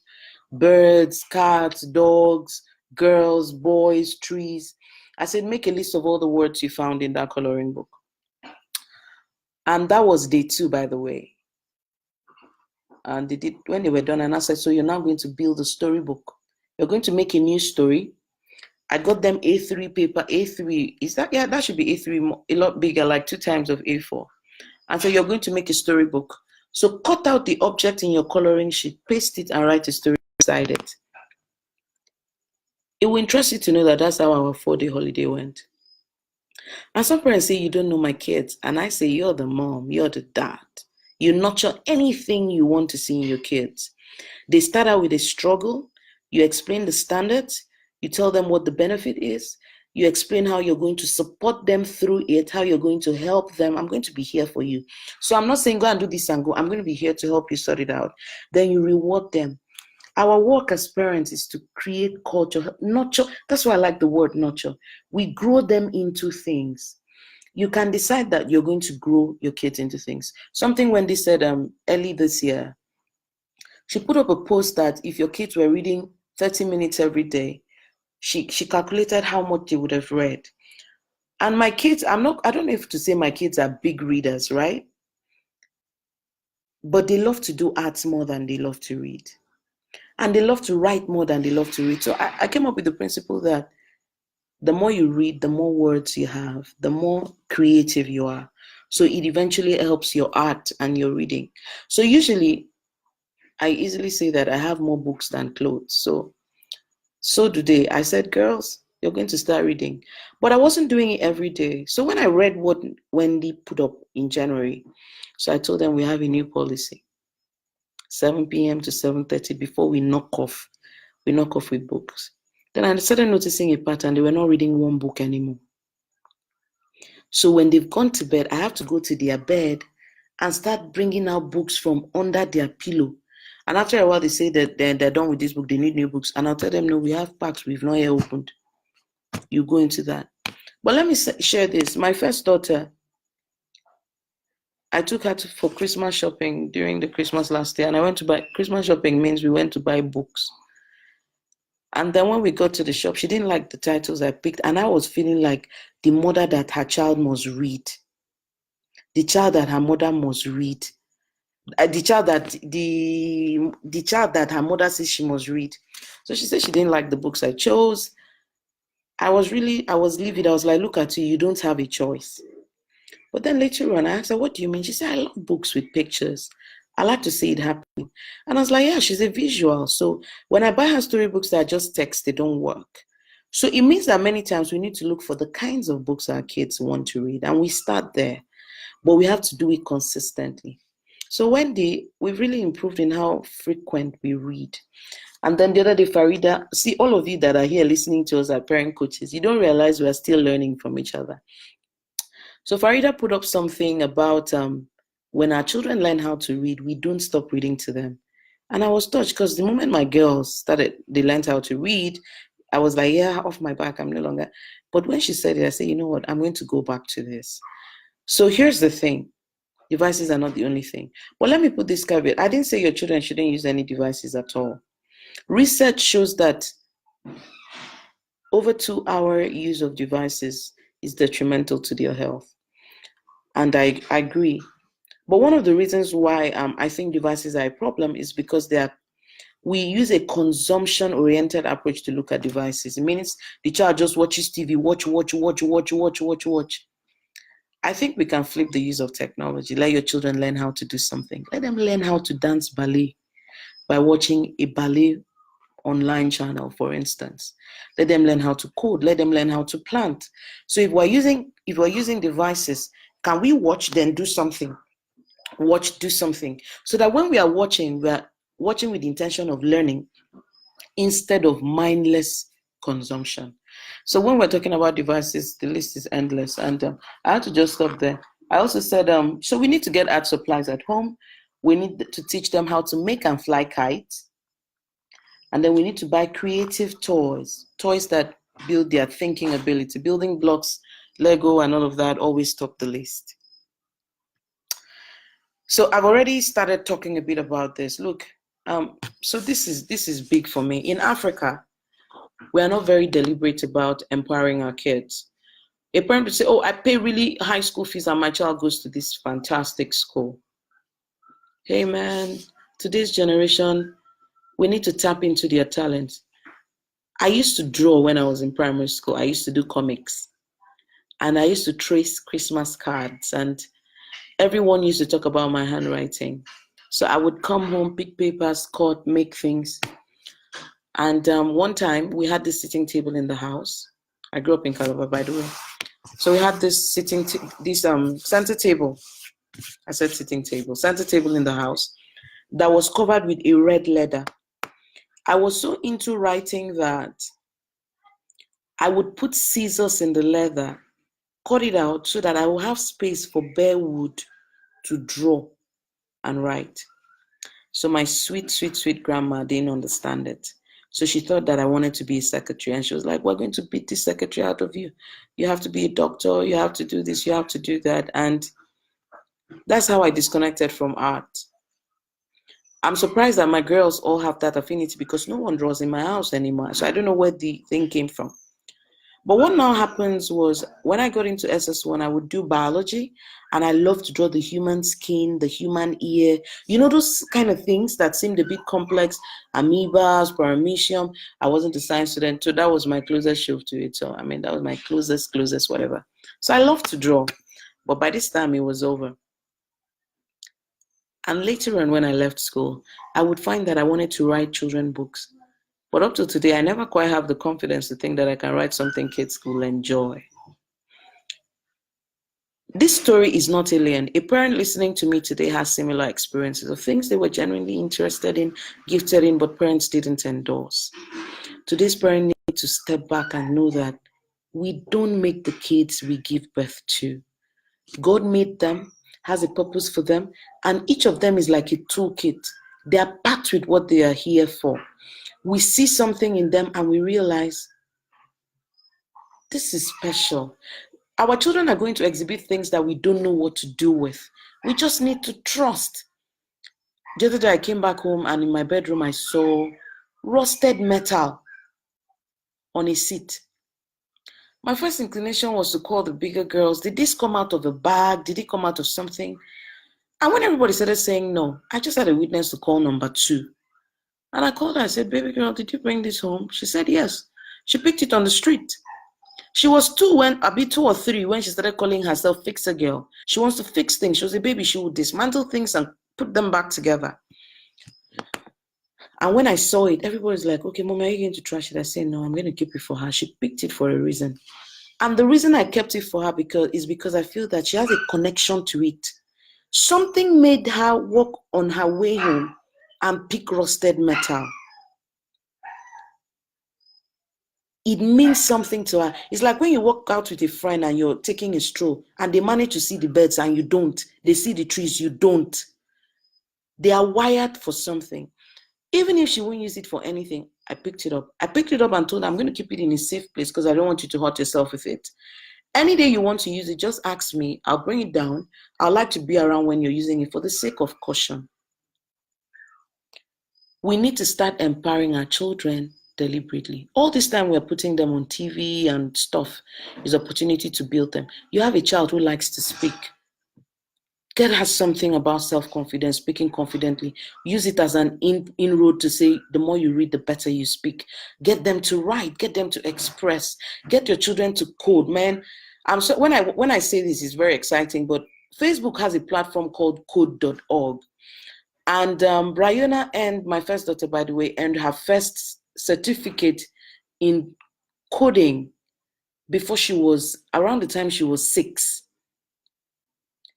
birds, cats, dogs, girls, boys, trees. I said, make a list of all the words you found in that coloring book. And that was day 2, by the way. And they did, when they were done, and I said, so you're now going to build a storybook. You're going to make a new story. I got them A3 paper, A3. Is that, yeah, that should be A3, a lot bigger, like 2 times of A4. And so you're going to make a storybook. So cut out the object in your coloring sheet, paste it, and write a story beside it. It will interest you to know that that's how our 4-day holiday went. And some parents say, you don't know my kids. And I say, you're the mom, you're the dad. You nurture anything you want to see in your kids. They start out with a struggle. You explain the standards. You tell them what the benefit is. You explain how you're going to support them through it, how you're going to help them. I'm going to be here for you. So I'm not saying go and do this and go. I'm going to be here to help you sort it out. Then you reward them. Our work as parents is to create culture, nurture. That's why I like the word nurture. We grow them into things. You can decide that you're going to grow your kids into things. Something Wendy said early this year. She put up a post that if your kids were reading 30 minutes every day, she calculated how much they would have read. And my kids, I don't know if to say my kids are big readers, right? But they love to do arts more than they love to read. And they love to write more than they love to read. So I came up with the principle that the more you read, the more words you have, the more creative you are. So it eventually helps your art and your reading. So usually, I easily say that I have more books than clothes. So today, I said, girls, you're going to start reading. But I wasn't doing it every day. So when I read what Wendy put up in January, so I told them we have a new policy. 7 p.m. to 7:30 before we knock off. We knock off with books. Then I started noticing a pattern. They were not reading one book anymore. So when they've gone to bed, I have to go to their bed and start bringing out books from under their pillow. And after a while, they say that they're done with this book. They need new books. And I'll tell them, no, we have packs we've not yet opened. You go into that. But let me share this. My first daughter, I took her for Christmas shopping during the Christmas last year. And I went to buy, Christmas shopping means we went to buy books. And then when we got to the shop, she didn't like the titles I picked. And I was feeling like the mother that her child must read. The child that her mother must read. The child that her mother says she must read. So she said she didn't like the books I chose. I was livid. I was like, look at you don't have a choice. But then later on, I asked her, what do you mean? She said, I love books with pictures. I like to see it happen. And I was like, yeah, she's a visual. So when I buy her storybooks that are just text, they don't work. So it means that many times we need to look for the kinds of books our kids want to read. And we start there, but we have to do it consistently. So Wendy, we've really improved in how frequent we read. And then the other day, Farida, see, all of you that are here listening to us are parent coaches, you don't realize we are still learning from each other. So Farida put up something about when our children learn how to read, we don't stop reading to them. And I was touched because the moment my girls they learned how to read, I was like, yeah, off my back, I'm no longer. But when she said it, I said, you know what, I'm going to go back to this. So here's the thing. Devices are not the only thing. But let me put this caveat. I didn't say your children shouldn't use any devices at all. Research shows that over 2-hour use of devices is detrimental to their health. And I agree. But one of the reasons why I think devices are a problem is because we use a consumption-oriented approach to look at devices. It means the child just watches TV, watch. I think we can flip the use of technology. Let your children learn how to do something. Let them learn how to dance ballet by watching a ballet online channel, for instance. Let them learn how to code. Let them learn how to plant. So if we're using devices, can we watch, then do something? Watch, do something. So that when we are watching with the intention of learning instead of mindless consumption. So when we're talking about devices, the list is endless. And I had to just stop there. I also said, so we need to get art supplies at home. We need to teach them how to make and fly kites. And then we need to buy creative toys that build their thinking ability. Building blocks, Lego, and all of that always top the list. So I've already started talking a bit about this. Look, so this is big for me. In Africa, we are not very deliberate about empowering our kids. A parent would say, oh, I pay really high school fees and my child goes to this fantastic school. Hey man, today's generation, we need to tap into their talents. I used to draw when I was in primary school. I used to do comics. And I used to trace Christmas cards. And everyone used to talk about my handwriting. So I would come home, pick papers, cut, make things. And one time we had this sitting table in the house. I grew up in Calabar, by the way. So we had this center table. I said sitting table, center table in the house that was covered with a red leather. I was so into writing that I would put scissors in the leather, cut it out so that I will have space for bare wood to draw and write. So my sweet, sweet, sweet grandma didn't understand it. So she thought that I wanted to be a secretary. And she was like, we're going to beat the secretary out of you. You have to be a doctor. You have to do this. You have to do that. And that's how I disconnected from art. I'm surprised that my girls all have that affinity because no one draws in my house anymore. So I don't know where the thing came from. But what now happens was when I got into SS1, I would do biology and I love to draw the human skin, the human ear, you know, those kind of things that seemed a bit complex, amoebas, paramecium. I wasn't a science student, so that was my closest shove to it. So, I mean, that was my closest, whatever. So I love to draw, but by this time it was over. And later on when I left school, I would find that I wanted to write children books. But up to today, I never quite have the confidence to think that I can write something kids will enjoy. This story is not alien. A parent listening to me today has similar experiences of things they were genuinely interested in, gifted in, but parents didn't endorse. Today's parents need to step back and know that we don't make the kids we give birth to. God made them, has a purpose for them, and each of them is like a toolkit. They are packed with what they are here for. We see something in them and we realize this is special. Our children are going to exhibit things that we don't know what to do with. We just need to trust. The other day I came back home and in my bedroom I saw rusted metal on a seat. My first inclination was to call the bigger girls. Did this come out of a bag? Did it come out of something? And when everybody started saying no, I just had a witness to call number 2. And I called her, I said, baby girl, did you bring this home? She said, yes. She picked it on the street. She was 2 or 3 when she started calling herself Fixer Girl. She wants to fix things. She was a baby. She would dismantle things and put them back together. And when I saw it, everybody's like, okay, Mom, are you going to trash it? I said, no, I'm going to keep it for her. She picked it for a reason. And the reason I kept it for her is because I feel that she has a connection to it. Something made her walk on her way home and pick rusted metal. It means something to her. It's like when you walk out with a friend and you're taking a stroll and they manage to see the birds and you don't. They see the trees, you don't. They are wired for something. Even if she won't use it for anything, I picked it up. I picked it up and told her, I'm going to keep it in a safe place because I don't want you to hurt yourself with it. Any day you want to use it, just ask me. I'll bring it down. I'd like to be around when you're using it for the sake of caution. We need to start empowering our children deliberately. All this time we're putting them on TV and stuff is opportunity to build them. You have a child who likes to speak. Get her something about self-confidence, speaking confidently. Use it as an inroad to say, the more you read, the better you speak. Get them to write, get them to express, get your children to code. Man, when I say this, it's very exciting, but Facebook has a platform called code.org. And Brianna and my first daughter, by the way, earned her first certificate in coding around the time she was 6.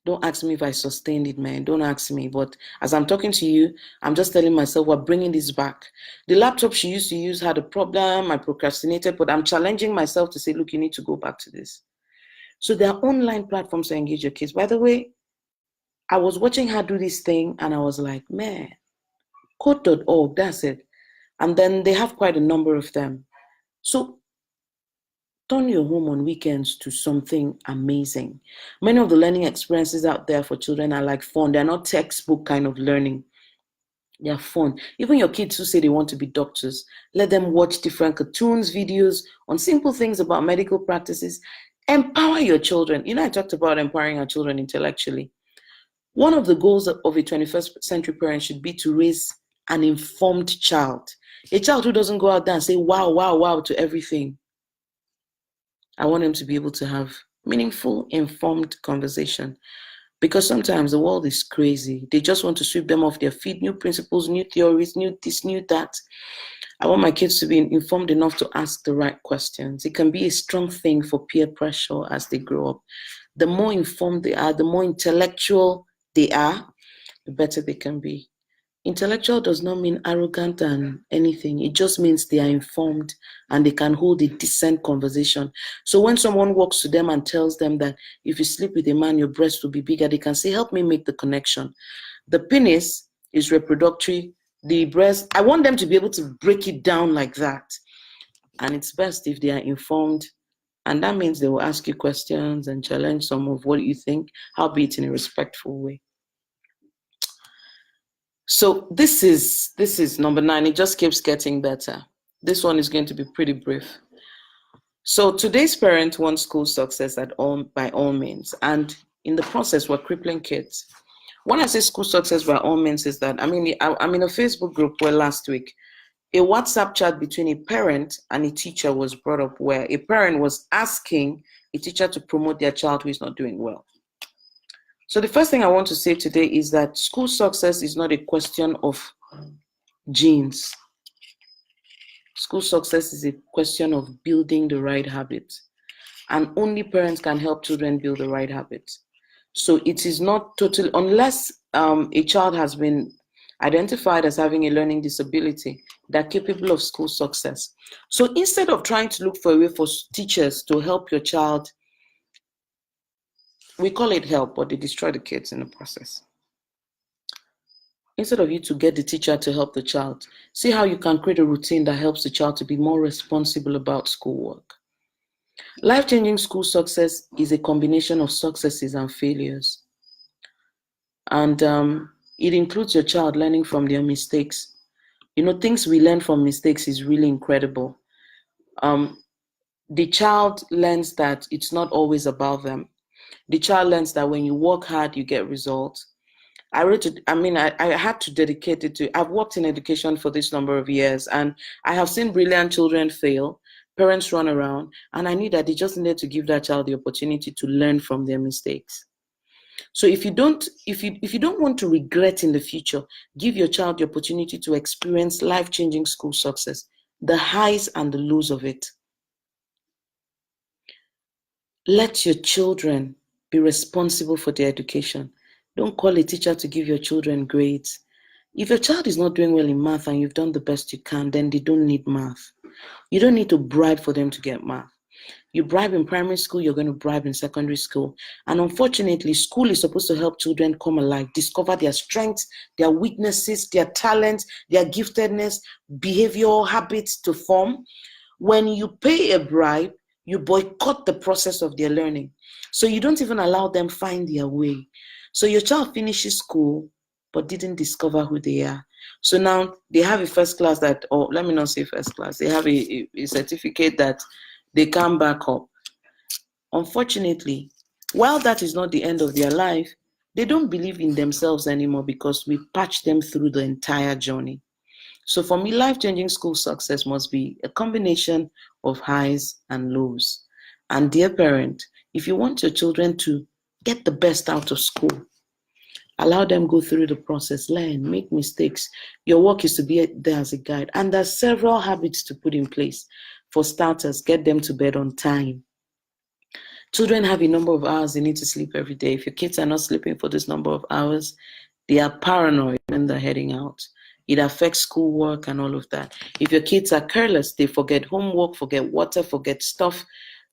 Don't ask me if I sustained it, man. Don't ask me. But as I'm talking to you, I'm just telling myself we're bringing this back. The laptop she used to use had a problem. I procrastinated, but I'm challenging myself to say, look, you need to go back to this. So there are online platforms to engage your kids. By the way, I was watching her do this thing and I was like, man, code.org, that's it. And then they have quite a number of them. So turn your home on weekends to something amazing. Many of the learning experiences out there for children are like fun. They're not textbook kind of learning. They're fun. Even your kids who say they want to be doctors, let them watch different cartoons, videos on simple things about medical practices. Empower your children. You know, I talked about empowering our children intellectually. One of the goals of a 21st century parent should be to raise an informed child. A child who doesn't go out there and say, wow, wow, wow to everything. I want them to be able to have meaningful, informed conversation. Because sometimes the world is crazy. They just want to sweep them off their feet, new principles, new theories, new this, new that. I want my kids to be informed enough to ask the right questions. It can be a strong thing for peer pressure as they grow up. The more informed they are, the more intellectual they are, the better they can be. Intellectual does not mean arrogant and anything. It just means they are informed and they can hold a decent conversation. So when someone walks to them and tells them that if you sleep with a man, your breast will be bigger, they can say, help me make the connection. The penis is reproductory. The breast, I want them to be able to break it down like that. And it's best if they are informed. And that means they will ask you questions and challenge some of what you think, albeit in a respectful way. So this is number 9. It just keeps getting better. This one is going to be pretty brief. So today's parent wants school success by all means. And in the process, we're crippling kids. When I say school success by all means is that, I'm in a Facebook group where last week, a WhatsApp chat between a parent and a teacher was brought up where a parent was asking a teacher to promote their child who is not doing well. So the first thing I want to say today is that school success is not a question of genes. School success is a question of building the right habits. And only parents can help children build the right habits. So it is not totally, unless a child has been identified as having a learning disability, they're capable of school success. So instead of trying to look for a way for teachers to help your child, we call it help, but they destroy the kids in the process. Instead of you to get the teacher to help the child, see how you can create a routine that helps the child to be more responsible about schoolwork. Life-changing school success is a combination of successes and failures. And it includes your child learning from their mistakes. You know, things we learn from mistakes is really incredible. The child learns that it's not always about them. The child learns that when you work hard, you get results. I had to dedicate it to, I've worked in education for this number of years, and I have seen brilliant children fail. parents run around, and I knew that they just needed to give that child the opportunity to learn from their mistakes. So if you don't want to regret in the future, give your child the opportunity to experience life-changing school success, the highs and the lows of it. Let your children be responsible for their education. Don't call a teacher to give your children grades. If your child is not doing well in math and you've done the best you can, then they don't need math. You don't need to bribe for them to get math. You bribe in primary school, you're going to bribe in secondary school. And unfortunately, school is supposed to help children come alive, discover their strengths, their weaknesses, their talents, their giftedness, behavioral habits to form. When you pay a bribe, you boycott the process of their learning. So you don't even allow them find their way. So your child finishes school, but didn't discover who they are. So now they have a first class that, or let me not say first class, they have a certificate that they can't back up. Unfortunately, while that is not the end of their life, they don't believe in themselves anymore because we patch them through the entire journey. So for me, life-changing school success must be a combination of highs and lows. And dear parent, if you want your children to get the best out of school, allow them go through the process, learn, make mistakes. Your work is to be there as a guide. And there's several habits to put in place. For starters, get them to bed on time. Children have a number of hours they need to sleep every day. If your kids are not sleeping for this number of hours, they are paranoid when they're heading out. It affects schoolwork and all of that. If your kids are careless, they forget homework, forget water, forget stuff,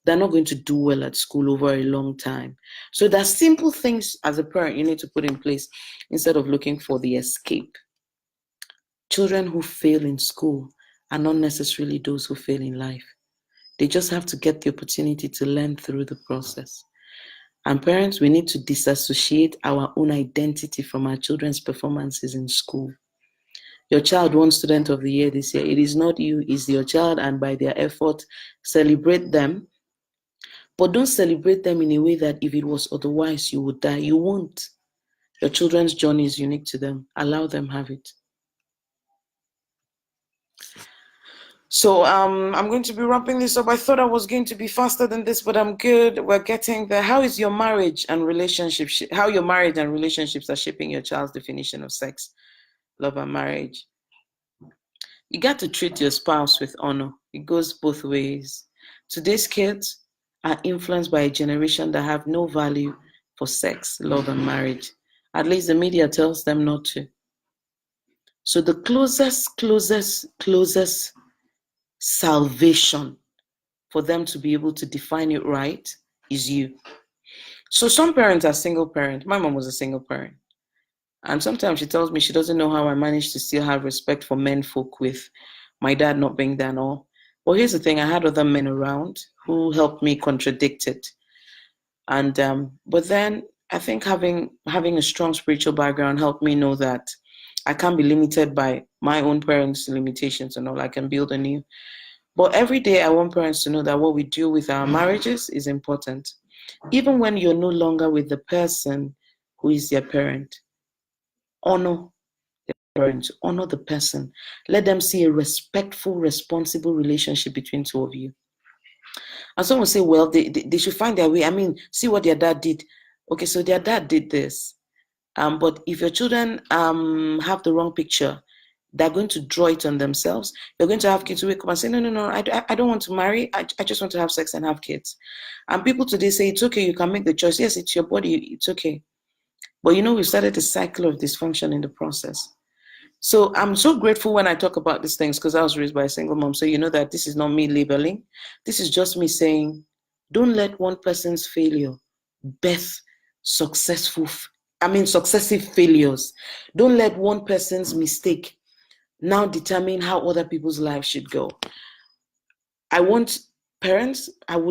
they're not going to do well at school over a long time. So there's simple things as a parent you need to put in place instead of looking for the escape. Children who fail in school are not necessarily those who fail in life. They just have to get the opportunity to learn through the process. And parents, we need to disassociate our own identity from our children's performances in school. Your child won Student of the Year this year. It is not you, it's your child, and by their effort, celebrate them. But don't celebrate them in a way that if it was otherwise, you would die. You won't. Your children's journey is unique to them. Allow them have it. So I'm going to be wrapping this up. I thought I was going to be faster than this, but I'm good. We're getting there. How is your marriage and relationship? How your marriage and relationships are shaping your child's definition of sex, love, and marriage? You got to treat your spouse with honor. It goes both ways. Today's kids are influenced by a generation that have no value for sex, love, and marriage. At least the media tells them not to. So the closest salvation for them to be able to define it right is you. So some parents are single parents. My mom was a single parent. And sometimes she tells me she doesn't know how I managed to still have respect for men folk with my dad not being there and all. Well, here's the thing. I had other men around who helped me contradict it. And but then I think having a strong spiritual background helped me know that I can't be limited by my own parents' limitations and all. I can build anew. But every day I want parents to know that what we do with our marriages is important. Even when you're no longer with the person who is their parent, honor the parent, honor the person. Let them see a respectful, responsible relationship between two of you. And someone say, well, they should find their way. I mean, see what their dad did. Okay, so their dad did this. But if your children have the wrong picture, they're going to draw it on themselves. You're going to have kids who wake up and say, no, I don't want to marry. I just want to have sex and have kids. And people today say, it's okay, you can make the choice. Yes, it's your body, it's okay. But we've started a cycle of dysfunction in the process. So I'm so grateful when I talk about these things because I was raised by a single mom. So you know that this is not me labeling. This is just me saying, don't let one person's failure birth successive failures. Don't let one person's mistake now determine how other people's lives should go. I would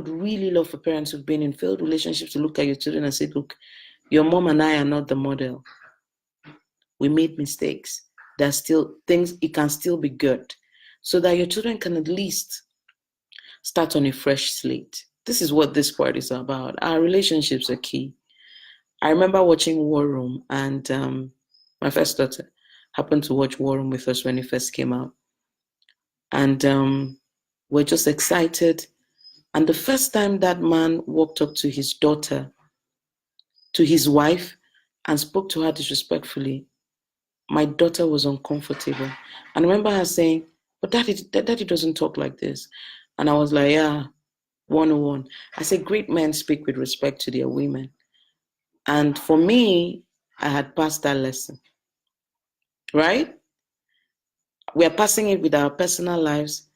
really love for parents who've been in failed relationships to look at your children and say, look, your mom and I are not the model. We made mistakes. There's still things, it can still be good. So that your children can at least start on a fresh slate. This is what this part is about. Our relationships are key. I remember watching War Room, and my first daughter happened to watch War Room with us when it first came out. And We're just excited. And the first time that man walked up to his daughter, to his wife, and spoke to her disrespectfully, my daughter was uncomfortable. And I remember her saying, but daddy doesn't talk like this. And I was like, yeah, 101. I said, great men speak with respect to their women. And for me, I had passed that lesson, right? We are passing it with our personal lives.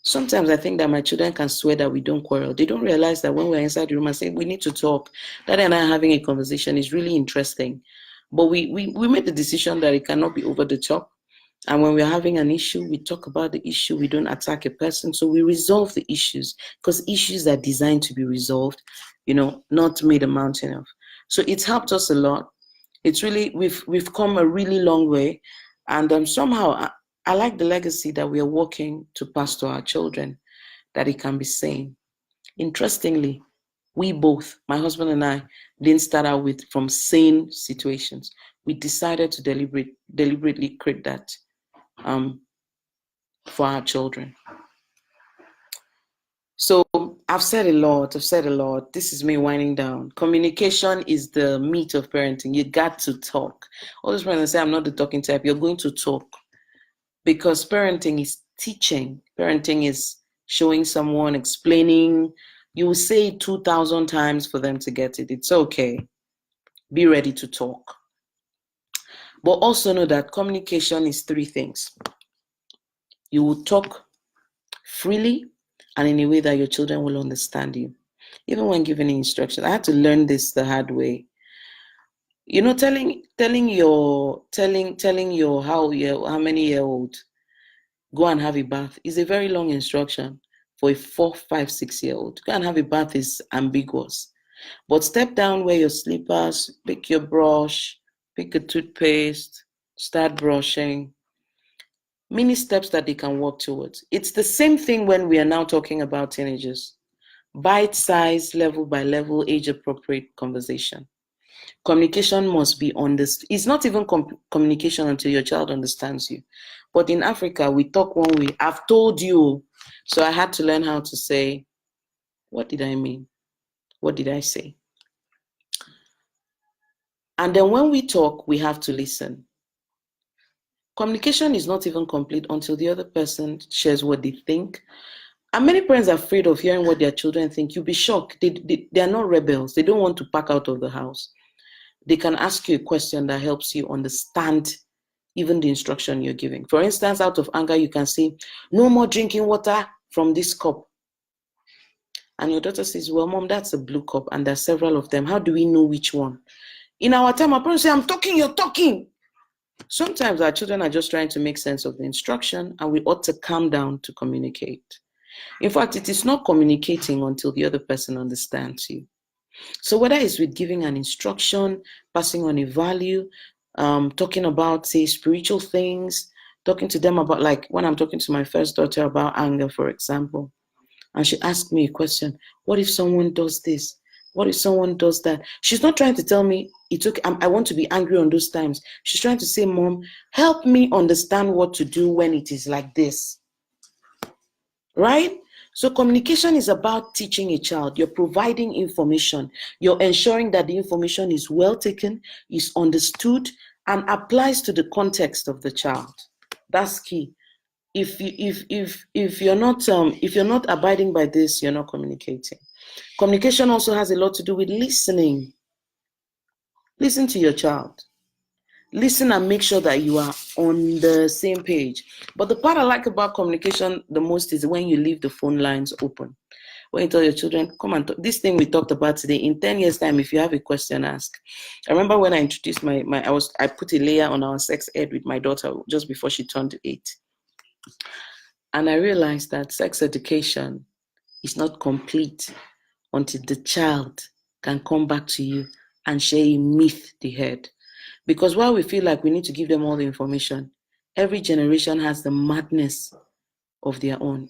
Sometimes I think that my children can swear that we don't quarrel. They don't realize that when we're inside the room and say, we need to talk, Daddy and I are having a conversation is really interesting. But we made the decision that it cannot be over the top. And when we're having an issue, we talk about the issue. We don't attack a person. So we resolve the issues, because issues are designed to be resolved, not made a mountain of. So it's helped us a lot. It's really, we've come a really long way. And somehow I like the legacy that we are working to pass to our children, that it can be sane. Interestingly, we both, my husband and I, didn't start out from sane situations. We decided to deliberately create that for our children. So I've said a lot. This is me winding down. Communication is the meat of parenting. You got to talk. All those parents say, I'm not the talking type. You're going to talk, because parenting is teaching. Parenting is showing someone, explaining. You will say it 2,000 times for them to get it. It's okay. Be ready to talk. But also know that communication is three things. You will talk freely and in a way that your children will understand you. Even when giving instructions, I had to learn this the hard way. Telling your how many year old go and have a bath is a very long instruction. For a 4, 5, 6 year old, go and have a bath is ambiguous. But step down, wear your slippers, pick your brush, pick a toothpaste, start brushing. Many steps that they can work towards. It's the same thing when we are now talking about teenagers. Bite-sized, level by level, age-appropriate conversation. Communication must be understood. It's not even communication until your child understands you. But in Africa, we talk one way. I've told you. So I had to learn how to say, what did I mean? What did I say? And then when we talk, we have to listen. Communication is not even complete until the other person shares what they think. And many parents are afraid of hearing what their children think. You'll be shocked. They are not rebels. They don't want to pack out of the house. They can ask you a question that helps you understand even the instruction you're giving. For instance, out of anger, you can say, no more drinking water from this cup. And your daughter says, well, Mom, that's a blue cup, and there's several of them. How do we know which one? In our time, our parents say, I'm talking, you're talking. Sometimes our children are just trying to make sense of the instruction, and we ought to calm down to communicate. In fact, it is not communicating until the other person understands you. So whether it's with giving an instruction, passing on a value, talking about, say, spiritual things, talking to them about, like when I'm talking to my first daughter about anger, for example, and she asked me a question, what if someone does this? What if someone does that? She's not trying to tell me, it's okay, I want to be angry on those times. She's trying to say, Mom, help me understand what to do when it is like this. Right? So communication is about teaching a child. You're providing information. You're ensuring that the information is well taken, is understood, and applies to the context of the child. That's key. If you're not abiding by this, you're not communicating. Communication also has a lot to do with listening. Listen to your child. Listen and make sure that you are on the same page. But the part I like about communication the most is when you leave the phone lines open. When you tell your children, come and talk. This thing we talked about today, in 10 years' time, if you have a question, ask. I remember when I introduced I put a layer on our sex ed with my daughter just before she turned 8. And I realized that sex education is not complete until the child can come back to you and share a myth they heard. Because while we feel like we need to give them all the information, every generation has the madness of their own.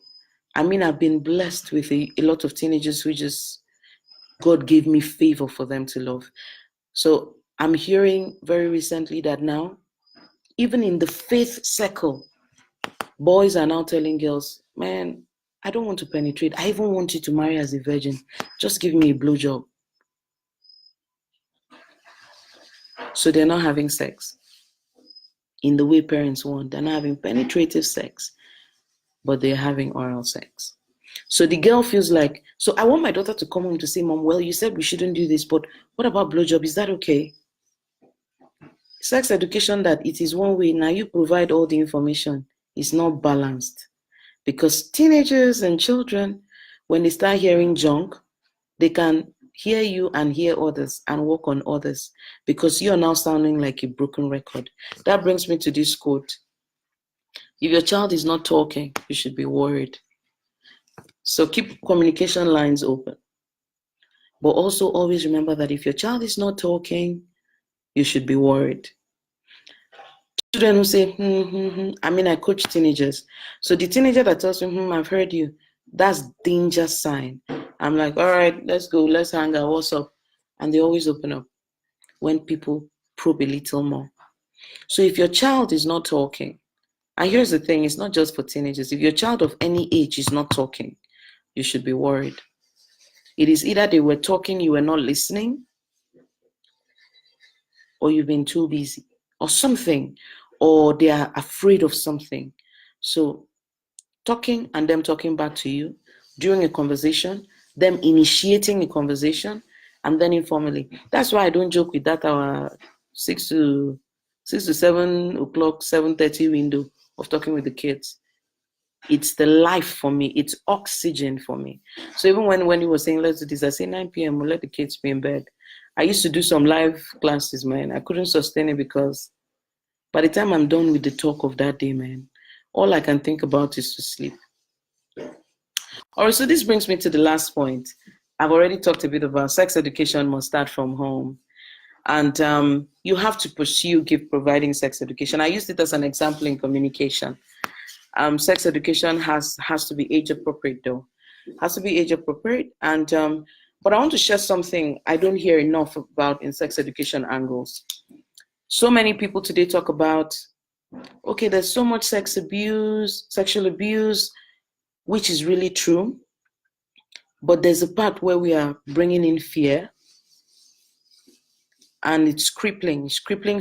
I mean, I've been blessed with a lot of teenagers who just, God gave me favor for them to love. So I'm hearing very recently that now, even in the faith circle, boys are now telling girls, man, I don't want to penetrate. I even want you to marry as a virgin. Just give me a blowjob. So they're not having sex in the way parents want. They're not having penetrative sex, but they're having oral sex. So the girl feels like, so I want my daughter to come home to say, Mom, well, you said we shouldn't do this, but what about blowjob? Is that okay? Sex education that it is one way, now you provide all the information, is not balanced. Because teenagers and children, when they start hearing junk, they can hear you and hear others and work on others, because you are now sounding like a broken record. That brings me to this quote. If your child is not talking, you should be worried. So keep communication lines open. But also always remember that if your child is not talking, you should be worried. Children who say, I mean, I coach teenagers. So the teenager that tells me, I've heard you, that's danger sign. I'm like, all right, let's go, let's hang out, what's up? And they always open up when people probe a little more. So if your child is not talking, and here's the thing, it's not just for teenagers. If your child of any age is not talking, you should be worried. It is either they were talking, you were not listening, or you've been too busy, or something, or they are afraid of something. So talking and them talking back to you during a conversation, them initiating a conversation, and then informally. That's why I don't joke with that our 6 to 7 o'clock, 7:30 window of talking with the kids. It's the life for me. It's oxygen for me. So even when he was saying, let's do this, I say 9 p.m., we'll let the kids be in bed. I used to do some live classes, man. I couldn't sustain it because by the time I'm done with the talk of that day, man, all I can think about is to sleep. All right, so this brings me to the last point. I've already talked a bit about sex education must start from home. And you have to pursue providing sex education. I used it as an example in communication. Sex education has to be age appropriate, though. Has to be age appropriate. And but I want to share something I don't hear enough about in sex education angles. So many people today talk about, okay, there's so much sexual abuse, which is really true. But there's a part where we are bringing in fear, and it's crippling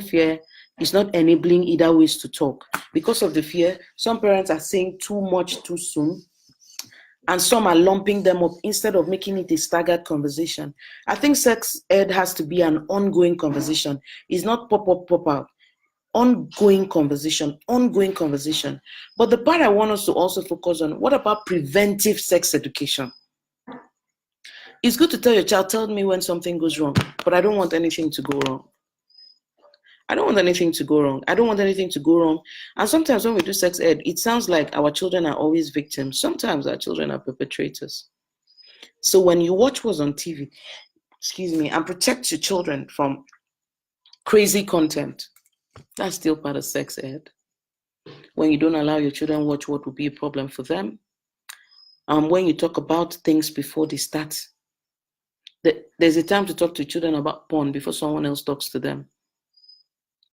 fear. It's not enabling either ways to talk. Because of the fear, some parents are saying too much too soon, and some are lumping them up instead of making it a staggered conversation. I think sex ed has to be an ongoing conversation. It's not pop up, pop out. Ongoing conversation. But the part I want us to also focus on, what about preventive sex education? It's good to tell your child, tell me when something goes wrong, but I don't want anything to go wrong. I don't want anything to go wrong. And sometimes when we do sex ed, it sounds like our children are always victims. Sometimes our children are perpetrators. So when you watch what's on TV, and protect your children from crazy content, that's still part of sex ed. When you don't allow your children watch what will be a problem for them. When you talk about things before they start. There's a time to talk to children about porn before someone else talks to them.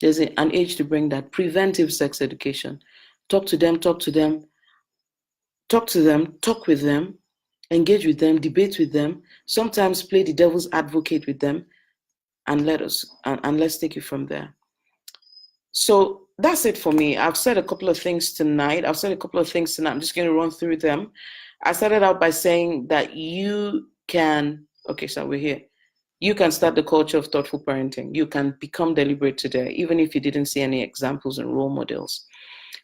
There's an age to bring that. Preventive sex education. Talk with them, engage with them, debate with them, sometimes play the devil's advocate with them, and let's take it from there. So that's it for me. I've said a couple of things tonight. I'm just going to run through them. I started out by saying that you can start the culture of thoughtful parenting. You can become deliberate today, even if you didn't see any examples and role models.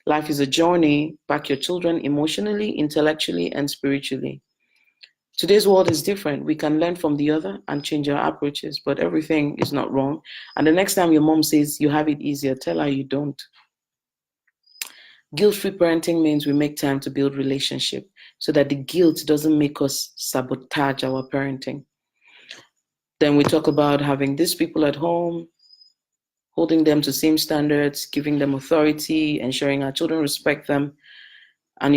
Life is a journey. Back your children emotionally, intellectually, and spiritually. Today's world is different. We can learn from the other and change our approaches, but everything is not wrong. And the next time your mom says you have it easier, tell her you don't. Guilt-free parenting means we make time to build relationship so that the guilt doesn't make us sabotage our parenting. Then we talk about having these people at home, holding them to same standards, giving them authority, ensuring our children respect them, and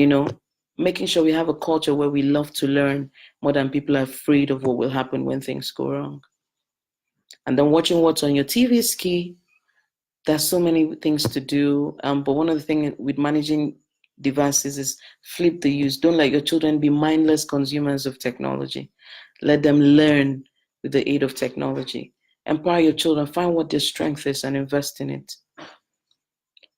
making sure we have a culture where we love to learn more than people are afraid of what will happen when things go wrong. And then watching what's on your TV is key. There's so many things to do, but one of the things with managing devices is flip the use. Don't let your children be mindless consumers of technology. Let them learn with the aid of technology. Empower your children, find what their strength is and invest in it.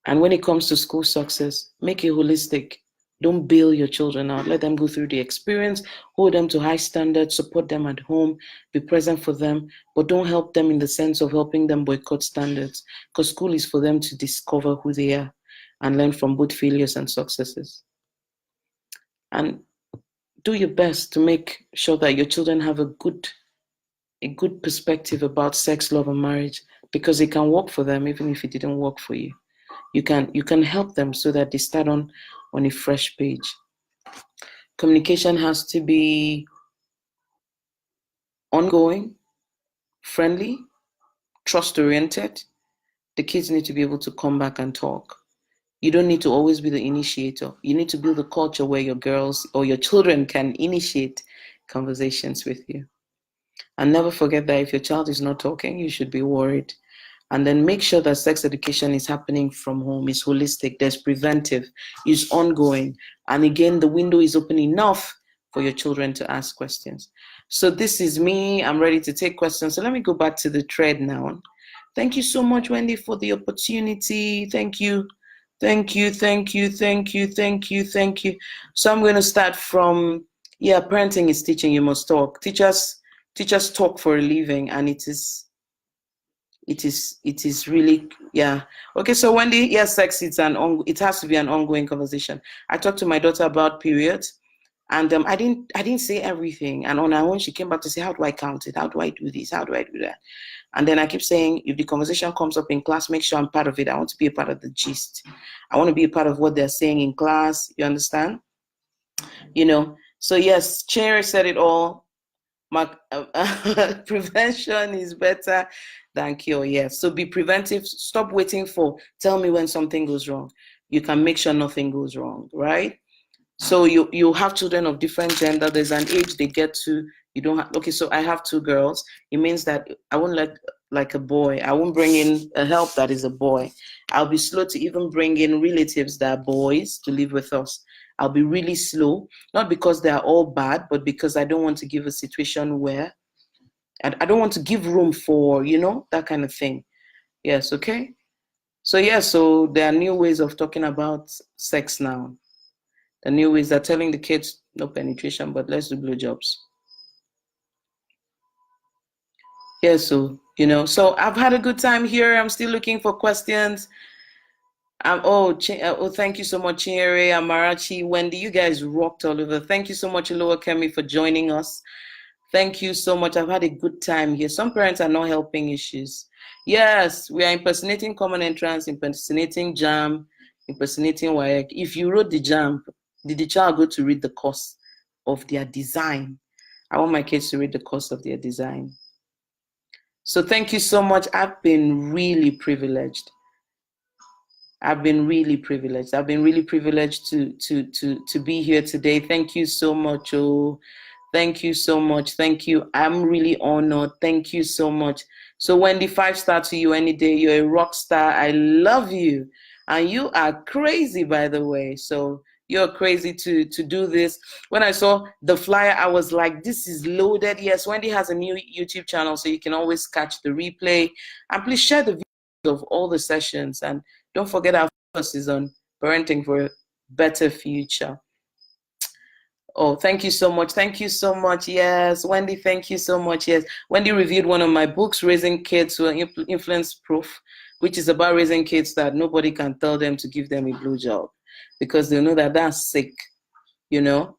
And when it comes to school success, make it holistic. Don't bail your children out. Let them go through the experience, hold them to high standards, support them at home, be present for them, but don't help them in the sense of helping them boycott standards, because school is for them to discover who they are and learn from both failures and successes. And do your best to make sure that your children have a good perspective about sex, love, and marriage, because it can work for them even if it didn't work for you. You can help them so that they start on a fresh page. Communication has to be ongoing, friendly, trust-oriented. The kids need to be able to come back and talk. You don't need to always be the initiator. You need to build a culture where your girls or your children can initiate conversations with you. And never forget that if your child is not talking, you should be worried. And then make sure that sex education is happening from home, is holistic, there's preventive, is ongoing. And again, the window is open enough for your children to ask questions. So this is me, I'm ready to take questions. So let me go back to the thread now. Thank you so much, Wendy, for the opportunity. Thank you. Thank you, thank you, thank you, thank you, thank you. So I'm going to start from, parenting is teaching, you must talk. Teachers talk for a living, and it is really, okay. So Wendy, yes, sex, it has to be an ongoing conversation. I talked to my daughter about periods, and I didn't say everything, and on her own she came back to say, how do I count it, how do I do this, how do I do that? And then I keep saying, if the conversation comes up in class, make sure I'm part of it. I want to be a part of the gist. I want to be a part of what they're saying in class. You understand? So yes, Cherry said it all. Prevention is better than cure. Yes. So be preventive. Stop waiting for, tell me when something goes wrong. You can make sure nothing goes wrong, right? So you have children of different gender. There's an age they get to. You don't have, okay, so I have 2 girls. It means that I won't let like a boy. I won't bring in a help that is a boy. I'll be slow to even bring in relatives that are boys to live with us. I'll be really slow, not because they are all bad, but because I don't want to give a situation where I don't want to give room for, that kind of thing. Yes, okay? So so there are new ways of talking about sex now. The new ways are telling the kids, no penetration, but let's do blowjobs. Yeah, so, so I've had a good time here. I'm still looking for questions. Thank you so much, Chinyere, Amarachi, Wendy. You guys rocked all over. Thank you so much, Iloa Kemi, for joining us. Thank you so much. I've had a good time here. Some parents are not helping issues. Yes, we are impersonating common entrance, impersonating JAM, impersonating WAEC. If you wrote the JAM, did the child go to read the course of their design? I want my kids to read the course of their design. So thank you so much. I've been really privileged. I've been really privileged to be here today. Thank you so much. Oh, thank you so much. Thank you. I'm really honored. Thank you so much. So Wendy, 5-star to you any day. You're a rock star. I love you. And you are crazy, by the way. So you're crazy to do this. When I saw the flyer, I was like, this is loaded. Yes, Wendy has a new YouTube channel, so you can always catch the replay. And please share the videos of all the sessions. And don't forget our focus is on parenting for a better future. Oh, thank you so much. Thank you so much. Yes, Wendy, thank you so much. Yes, Wendy reviewed one of my books, Raising Kids Who Are Influence Proof, which is about raising kids that nobody can tell them to give them a blowjob because they know that that's sick. You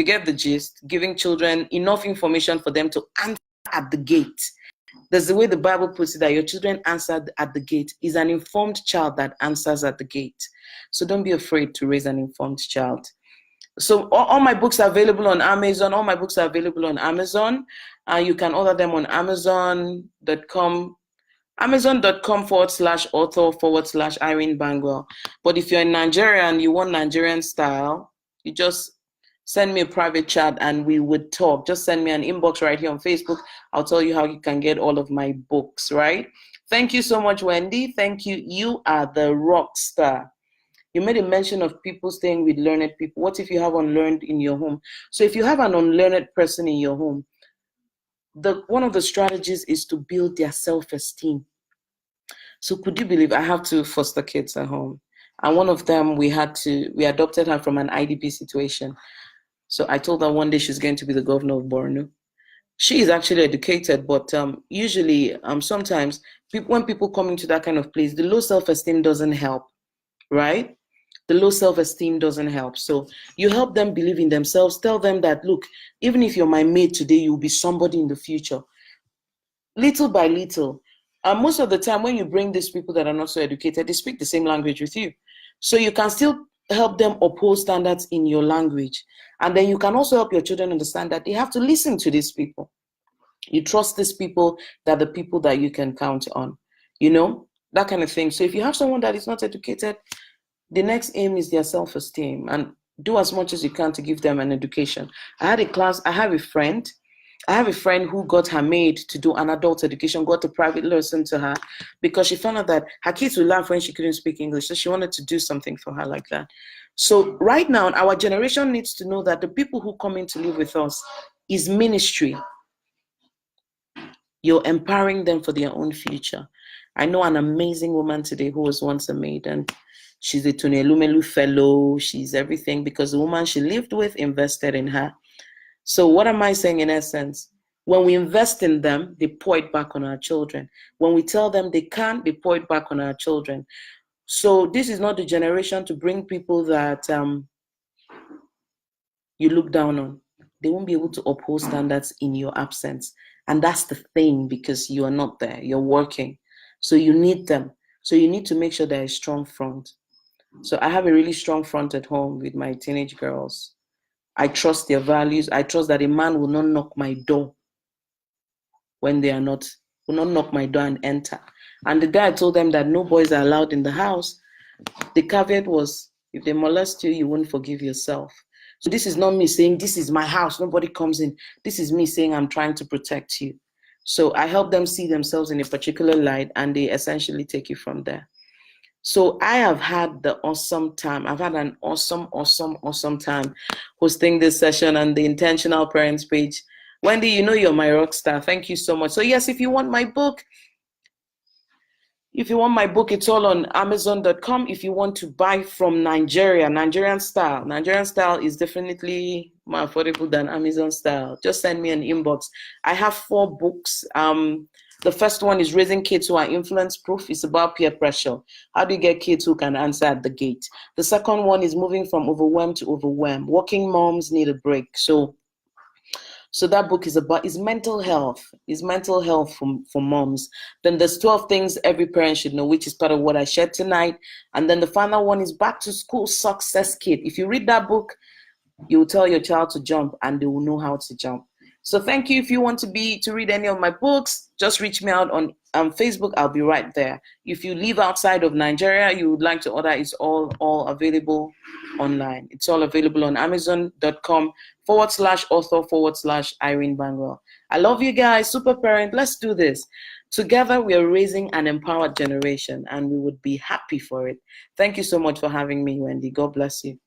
get the gist. Giving children enough information for them to answer at the gate. There's the way the Bible puts it, that your children answered at the gate. Is an informed child that answers at the gate. So don't be afraid to raise an informed child. So all my books are available on Amazon. All my books are available on Amazon. You can order them on Amazon.com. Amazon.com/author/Irene Bangwell. But if you're in Nigeria and you want Nigerian style, you just send me a private chat and we would talk. Just send me an inbox right here on Facebook. I'll tell you how you can get all of my books, right? Thank you so much, Wendy. Thank you. You are the rock star. You made a mention of people staying with learned people. What if you have unlearned in your home? So if you have an unlearned person in your home, one of the strategies is to build their self-esteem. So could you believe I have two foster kids at home? And one of them, we adopted her from an IDP situation. So I told her one day she's going to be the governor of Borno. She is actually educated, but usually, sometimes when people come into that kind of place, the low self-esteem doesn't help, right? The low self-esteem doesn't help. So you help them believe in themselves. Tell them that, look, even if you're my mate today, you'll be somebody in the future. Little by little. And most of the time, when you bring these people that are not so educated, they speak the same language with you. So you can still help them uphold standards in your language. And then you can also help your children understand that they have to listen to these people. You trust these people, that the people that you can count on, that kind of thing. So if you have someone that is not educated, the next aim is their self-esteem, and do as much as you can to give them an education. I have a friend who got her maid to do an adult education, got a private lesson to her because she found out that her kids would laugh when she couldn't speak English. So she wanted to do something for her like that. So right now, our generation needs to know that the people who come in to live with us is ministry. You're empowering them for their own future. I know an amazing woman today who was once a maid, and she's a Tunelumelu fellow. She's everything because the woman she lived with invested in her. So what am I saying in essence? When we invest in them, they pour it back on our children. When we tell them they can't, they pour it back on our children. So this is not the generation to bring people that you look down on. They won't be able to uphold standards in your absence. And that's the thing, because you are not there. You're working. So you need them. So you need to make sure there's a strong front. So I have a really strong front at home with my teenage girls. I trust their values. I trust that a man will not knock my door when they are not, will not knock my door and enter. And the day I told them that no boys are allowed in the house, the caveat was, if they molest you, you won't forgive yourself. So this is not me saying, this is my house, nobody comes in. This is me saying, I'm trying to protect you. So I help them see themselves in a particular light, and they essentially take you from there. So I have had the awesome time. I've had an awesome time hosting this session on the Intentional Parents page. Wendy, you're my rock star. Thank you so much. So yes, if you want my book, it's all on Amazon.com. If you want to buy from Nigeria, Nigerian style is definitely more affordable than Amazon style. Just send me an inbox. I have 4 books. The first one is Raising Kids Who Are Influence Proof. It's about peer pressure. How do you get kids who can answer at the gate? The second one is Moving from Overwhelmed to Overwhelmed. Working moms need a break. So that book is mental health. It's mental health for moms. Then there's 12 things every parent should know, which is part of what I shared tonight. And then the final one is Back to School Success Kit. If you read that book, you will tell your child to jump and they will know how to jump. So thank you. If you want to read any of my books, just reach me out on Facebook. I'll be right there. If you live outside of Nigeria, you would like to order, it's all available online. It's all available on Amazon.com/author/Irene Bangwell. I love you guys. Super parent. Let's do this. Together, we are raising an empowered generation, and we would be happy for it. Thank you so much for having me, Wendy. God bless you.